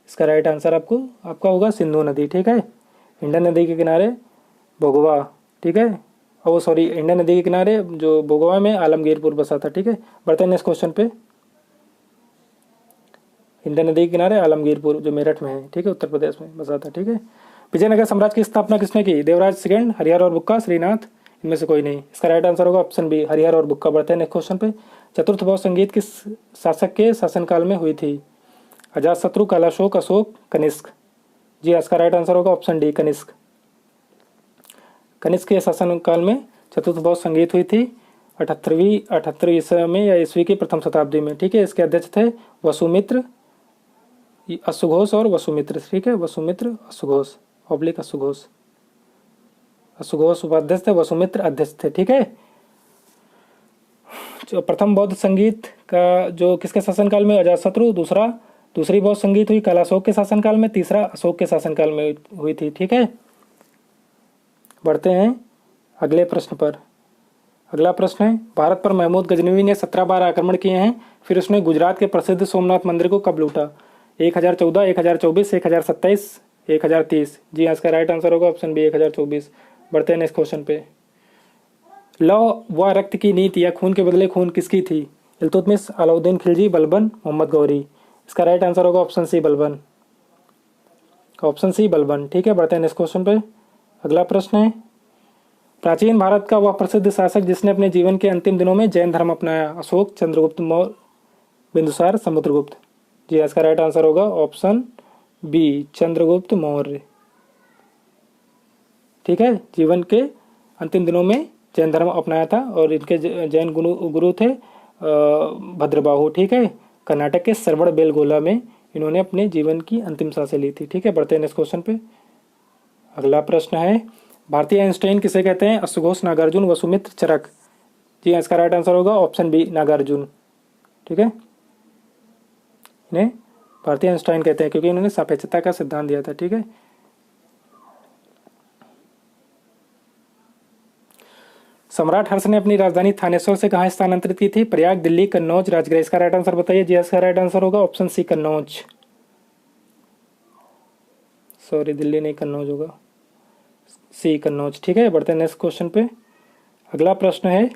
इसका राइट आंसर आपका होगा सिंधु नदी। ठीक है, इंडन नदी के किनारे भोगवा। ठीक है, इंडन नदी के किनारे जो भोगवा में आलमगीरपुर बसा था। ठीक है, बढ़ते हैं नेक्स्ट क्वेश्चन पे। इंडन नदी के किनारे आलमगीरपुर जो मेरठ में है। ठीक है, उत्तर प्रदेश में बसा था। ठीक है, विजयनगर साम्राज्य की स्थापना किसने की? देवराज सेकंड, हरिहर और बुक्का, श्रीनाथ, इनमें से कोई नहीं। इसका राइट आंसर होगा ऑप्शन बी, हरिहर और बुक्का। बढ़ते हैं नेक्स्ट क्वेश्चन पे। चतुर्थ बौद्ध संगीत किस शासक के शासनकाल में हुई थी? अजातशत्रु, कालाशोक, अशोक, कनिष्क। जी, इसका राइट आंसर होगा ऑप्शन डी, कनिष्क। कनिष्क के शासनकाल में चतुर्थ बौद्ध संगीत हुई थी 78वीं ईस्वी में या ईस्वी की प्रथम शताब्दी में। ठीक है, इसके अध्यक्ष थे वसुमित्र, अश्वघोष और वसुमित्र। ठीक है, वसुमित्र, अश्वघोष, अश्वघोष उपाध्यक्ष थे, वसुमित्र अध्यक्ष थे। ठीक है, जो प्रथम बौद्ध संगीत का जो किसके शासनकाल में? अजातशत्रु। दूसरी बौद्ध संगीत हुई कालाशोक के शासनकाल में। तीसरा अशोक के शासनकाल में हुई थी। ठीक है, बढ़ते हैं अगले प्रश्न पर। अगला प्रश्न है, भारत पर महमूद गजनवी ने 17 बार आक्रमण किए हैं, फिर उसने गुजरात के प्रसिद्ध सोमनाथ मंदिर को कब लूटा? 1014, 1024, 1027, 1030। जी हाँ, इसका राइट आंसर होगा ऑप्शन बी, 1024। बढ़ते हैं नेक्स्ट क्वेश्चन पे। लौह व रक्त की नीति या खून के बदले खून किसकी थी? इल्तुतमिश, अलाउद्दीन खिलजी, बलबन, मोहम्मद गौरी। इसका राइट आंसर होगा option C, Balban, option C, Balban. ठीक है, बढ़ते हैं नेक्स्ट क्वेश्चन पे। अगला प्रश्न है, प्राचीन भारत का वह प्रसिद्ध शासक जिसने अपने जीवन के अंतिम दिनों में जैन धर्म अपनाया? अशोक, चंद्रगुप्त मौर्य, बिंदुसार, समुद्रगुप्त। जी, इसका राइट आंसर होगा ऑप्शन बी, चंद्रगुप्त मौर्य। ठीक है। जीवन के अंतिम दिनों में जैन धर्म अपनाया था और इनके जैन गुरु थे भद्रबाहु, ठीक है। कर्नाटक के सरवड़ बेलगोला में इन्होंने अपने जीवन की अंतिम सांसें ली थी, ठीक है। बढ़ते हैं नेक्स्ट क्वेश्चन पे। अगला प्रश्न है, भारतीय आइंस्टाइन किसे कहते हैं? असुघोष, नागार्जुन, वसुमित्र, चरक। जी इसका राइट आंसर होगा ऑप्शन बी, नागार्जुन, ठीक है। इन्हें भारतीय आइंस्टाइन कहते हैं क्योंकि इन्होंने सापेक्षता का सिद्धांत दिया था, ठीक है। सम्राट हर्ष ने अपनी राजधानी थानेश्वर से कहाँ स्थानांतरित की थी? प्रयाग, दिल्ली, कन्नौज, राजगृह। इसका राइट आंसर बताइए। जी इसका राइट आंसर होगा option C, Kannauj. Sorry, Delhi नहीं, कन्नौज होगा, सी कन्नौज, ठीक है। बढ़ते हैं नेक्स्ट क्वेश्चन पे। अगला प्रश्न है,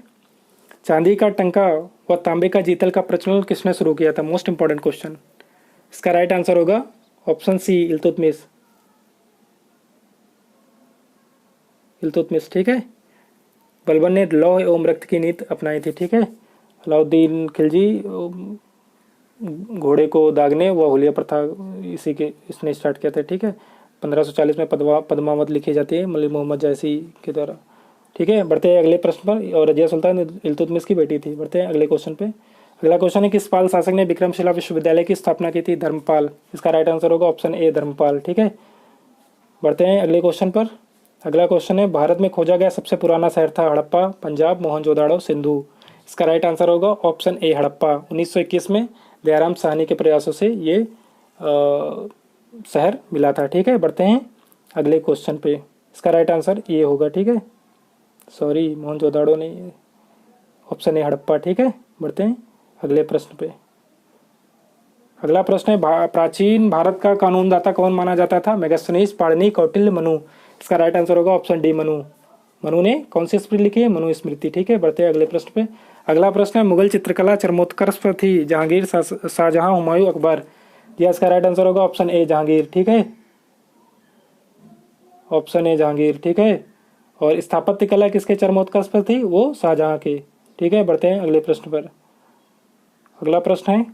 चांदी का टंका व तांबे का जीतल का प्रचलन किसने शुरू किया था? Most important question. इसका राइट आंसर होगा ऑप्शन सी, इल्तुतमिश, इल्तुतमिश, ठीक है। बलबन ने लौह एवं रक्त की नीति अपनाई थी, ठीक है। अलाउद्दीन खिलजी घोड़े को दागने व हुलिया प्रथा इसने स्टार्ट किया था, ठीक है। 1540 में पद्मावत लिखी जाती है मलिक मोहम्मद जायसी के द्वारा, ठीक है। बढ़ते हैं अगले प्रश्न पर। और रजिया सुल्तान इल्तुतमिश की बेटी थी। बढ़ते हैं अगले क्वेश्चन पे। अगला क्वेश्चन है, किस पाल शासक ने विक्रमशिला विश्वविद्यालय की स्थापना की थी? धर्मपाल। इसका राइट आंसर होगा ऑप्शन ए, धर्मपाल, ठीक है। बढ़ते हैं अगले क्वेश्चन पर। अगला क्वेश्चन है, भारत में खोजा गया सबसे पुराना शहर था? हड़प्पा, पंजाब, मोहनजोदाड़ो, सिंधु। इसका राइट आंसर होगा ऑप्शन ए, हड़प्पा। 1921 में दयाराम साहनी के प्रयासों से ये शहर मिला था, ठीक है। बढ़ते हैं अगले क्वेश्चन पे। इसका राइट आंसर ये होगा, ठीक है। सॉरी, मोहनजोदाड़ो नहीं, ऑप्शन ए, हड़प्पा, ठीक है। बढ़ते हैं अगले प्रश्न पे। अगला प्रश्न है, प्राचीन भारत का कानूनदाता कौन माना जाता था? मेगास्थनीज, पाणिनि, कौटिल्य, मनु। इसका राइट आंसर होगा ऑप्शन डी, मनु। मनु ने कौन सी स्मृति लिखी है? मनु स्मृति, ठीक है। बढ़ते हैं अगले प्रश्न पे। अगला प्रश्न है, मुगल चित्रकला चरमोत्कर्ष पर थी? जहांगीर, शाहजहां, हुमायूं, अकबर। जी इसका राइट आंसर होगा ऑप्शन ए, जहांगीर, ठीक है। ऑप्शन ए, जहांगीर, ठीक है। और स्थापत्य कला किसके चरमोत्कर्ष पर थी? वो शाहजहां के, ठीक है। बढ़ते हैं अगले प्रश्न पर। अगला प्रश्न है,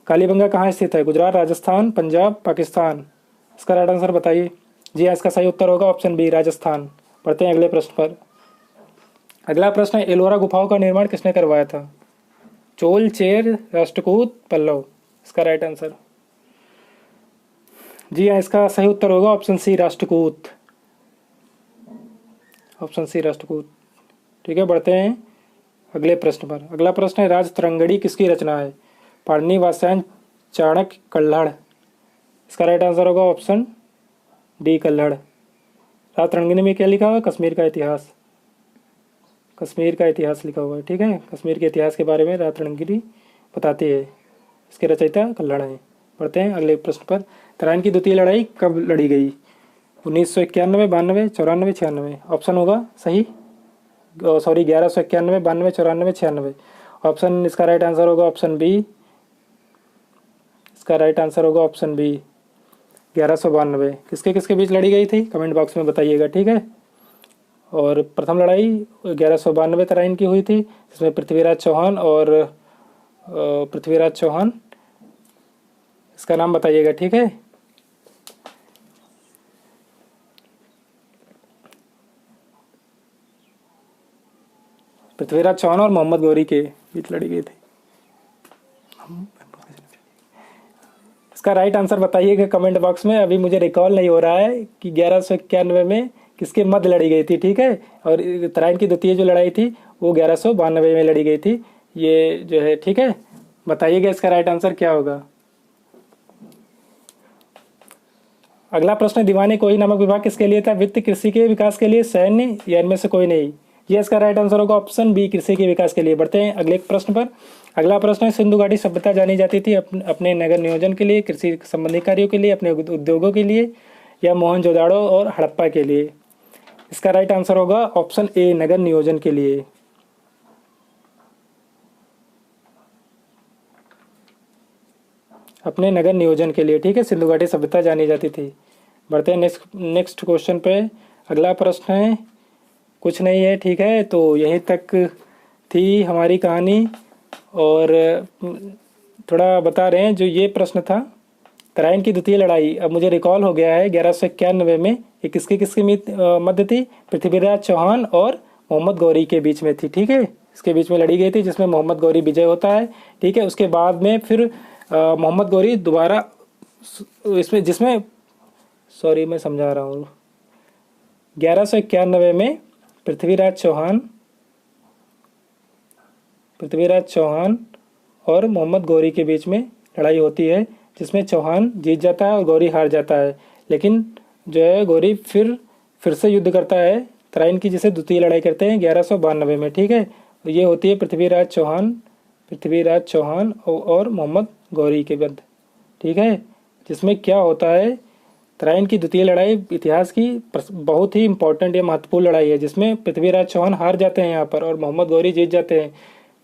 कालीबंगा कहाँ स्थित है? गुजरात, राजस्थान, पंजाब, पाकिस्तान। इसका राइट आंसर बताइए। जी इसका सही उत्तर होगा ऑप्शन बी, राजस्थान। बढ़ते हैं अगले प्रश्न पर। अगला प्रश्न है, एलोरा गुफाओं का निर्माण किसने करवाया था? चोल, चेर, राष्ट्रकूट, पल्लव। इसका राइट आंसर। जी हाँ, इसका सही उत्तर होगा option C, Rashtrakuta, option C, Rashtrakuta, ठीक है। बढ़ते हैं अगले प्रश्न पर। अगला प्रश्न है, राजतरंगिणी किसकी रचना है? पाणिनि, वात्स्यायन, चाणक्य, कल्हड़। इसका राइट आंसर होगा ऑप्शन डी, कल्हड़। राजतरंगिणी में क्या लिखा हुआ है? कश्मीर का इतिहास, कश्मीर का इतिहास लिखा हुआ है, ठीक है। कश्मीर के इतिहास के बारे में राजतरंगिणी बताती है। इसके रचयिता कल्हड़ हैं। बढ़ते हैं अगले प्रश्न पर। तराइन की द्वितीय लड़ाई कब लड़ी गई? 1991, 92, 94, 96। ऑप्शन होगा सही, सॉरी, 1191, 92, 94, 96। ऑप्शन, इसका राइट आंसर होगा ऑप्शन बी, इसका राइट आंसर होगा ऑप्शन बी, 1192। किसके किसके बीच लड़ी गई थी? कमेंट बॉक्स में बताइएगा, ठीक है। और प्रथम लड़ाई 1192 तराइन की हुई थी, जिसमें पृथ्वीराज चौहान और पृथ्वीराज चौहान, इसका नाम बताइएगा, ठीक है। पृथ्वीराज चौहान और मोहम्मद गौरी के बीच लड़ी गई थी। इसका राइट आंसर बताइएगा कमेंट बॉक्स में। अभी मुझे रिकॉल नहीं हो रहा है कि 1191 में किसके मध्य लड़ी गई थी, ठीक है। और तराइन की द्वितीय जो लड़ाई थी वो 1192 में लड़ी गई थी, ये जो है, ठीक है। बताइएगा इसका राइट आंसर क्या होगा। अगला प्रश्न, दीवाने कोई नामक विभाग किसके लिए था? वित्त, कृषि के विकास के लिए, सैन्य, या इनमें से कोई नहीं। ये इसका राइट आंसर होगा ऑप्शन बी, कृषि के विकास के लिए। बढ़ते हैं अगले प्रश्न पर। अगला प्रश्न है, सिंधु घाटी सभ्यता जानी जाती थी अपने नगर नियोजन के लिए, कृषि संबंधी कार्यों के लिए, अपने उद्योगों के लिए, या मोहनजोदाड़ो और हड़प्पा के लिए। इसका राइट आंसर होगा ऑप्शन ए, नगर नियोजन के लिए। अपने नगर नियोजन के लिए, ठीक है, सिंधु घाटी सभ्यता जानी जाती थी। बढ़ते हैं नेक्स्ट क्वेश्चन पे। अगला प्रश्न है, कुछ नहीं है, ठीक है। तो यहीं तक थी हमारी कहानी, और थोड़ा बता रहे हैं, जो ये प्रश्न था तराइन की द्वितीय लड़ाई अब मुझे रिकॉल हो गया है 1191 में ये किसके मध्य थी, पृथ्वीराज चौहान और मोहम्मद गौरी के बीच में थी। ठीक है, इसके बीच में लड़ी गई थी जिसमें मोहम्मद गौरी विजय होता है। ठीक है, उसके बाद में फिर मोहम्मद गौरी दोबारा इसमें जिसमें सॉरी मैं समझा रहा हूँ 1191 में पृथ्वीराज चौहान और मोहम्मद गौरी के बीच में लड़ाई होती है जिसमें चौहान जीत जाता है और गौरी हार जाता है। लेकिन जो है गौरी फिर से युद्ध करता है तराइन की, जिसे द्वितीय लड़ाई करते हैं 1192 में। ठीक है, ये होती है पृथ्वीराज चौहान और मोहम्मद गौरी के मध्य। ठीक है, जिसमें क्या होता है तराइन की द्वितीय लड़ाई इतिहास की बहुत ही इंपॉर्टेंट या महत्वपूर्ण लड़ाई है जिसमें पृथ्वीराज चौहान हार जाते हैं यहाँ पर और मोहम्मद गौरी जीत जाते हैं।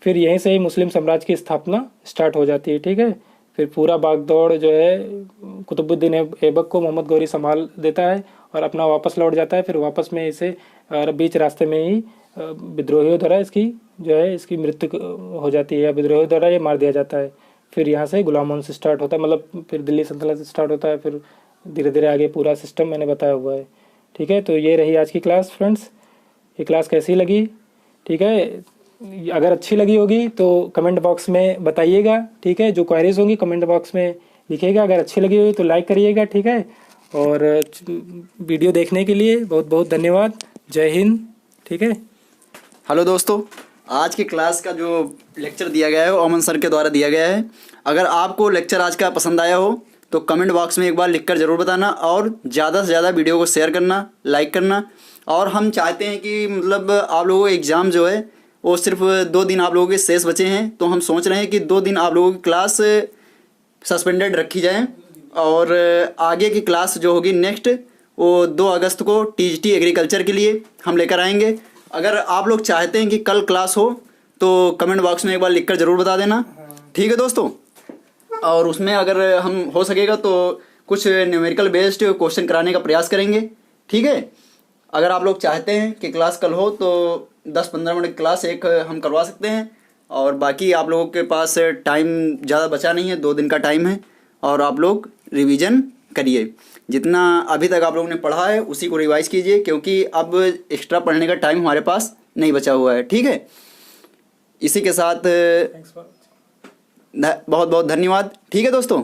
फिर यहीं से ही मुस्लिम साम्राज्य की स्थापना स्टार्ट हो जाती है। ठीक है, फिर पूरा बागदौड़ जो है कुतुबुद्दीन ऐबक को मोहम्मद गौरी संभाल देता है और अपना वापस लौट जाता है। फिर वापस में इसे बीच रास्ते में ही विद्रोहियों द्वारा इसकी मृत्यु हो जाती है या विद्रोहियों द्वारा ये मार दिया जाता है। फिर यहाँ से गुलाम वंश स्टार्ट होता है, मतलब फिर दिल्ली सल्तनत स्टार्ट होता है। फिर धीरे धीरे आगे पूरा सिस्टम मैंने बताया हुआ है। ठीक है, तो ये रही आज की क्लास फ्रेंड्स। ये क्लास कैसी लगी? ठीक है, अगर अच्छी लगी होगी तो कमेंट बॉक्स में बताइएगा। ठीक है, जो क्वेरीज होंगी कमेंट बॉक्स में लिखिएगा। अगर अच्छी लगी होगी तो लाइक करिएगा। ठीक है, और वीडियो देखने के लिए बहुत बहुत धन्यवाद। जय हिंद। ठीक है, हेलो दोस्तों, आज की क्लास का जो लेक्चर दिया गया है वो अमन सर के द्वारा दिया गया है। अगर आपको लेक्चर आज का पसंद आया हो तो कमेंट बॉक्स में एक बार लिखकर ज़रूर बताना और ज़्यादा से ज़्यादा वीडियो को शेयर करना, लाइक करना। और हम चाहते हैं कि मतलब आप लोगों को एग्ज़ाम जो है वो सिर्फ 2 दिन आप लोगों के शेष बचे हैं, तो हम सोच रहे हैं कि 2 दिन आप लोगों की क्लास सस्पेंडेड रखी जाए और आगे की क्लास जो होगी नेक्स्ट वो 2 अगस्त को टीजीटी एग्रीकल्चर के लिए हम लेकर आएंगे। अगर आप लोग चाहते हैं कि कल क्लास हो तो कमेंट बॉक्स में एक बार लिखकर ज़रूर बता देना। ठीक है दोस्तों, और उसमें अगर हम हो सकेगा तो कुछ न्यूमेरिकल बेस्ड क्वेश्चन कराने का प्रयास करेंगे। ठीक है, अगर आप लोग चाहते हैं कि क्लास कल हो तो 10-15 मिनट क्लास एक हम करवा सकते हैं और बाकी आप लोगों के पास टाइम ज़्यादा बचा नहीं है, 2 दिन का टाइम है और आप लोग रिवीजन करिए। जितना अभी तक आप लोगों ने पढ़ा है उसी को रिवाइज कीजिए क्योंकि अब एक्स्ट्रा पढ़ने का टाइम हमारे पास नहीं बचा हुआ है। ठीक है, इसी के साथ बहुत बहुत धन्यवाद। ठीक है दोस्तों।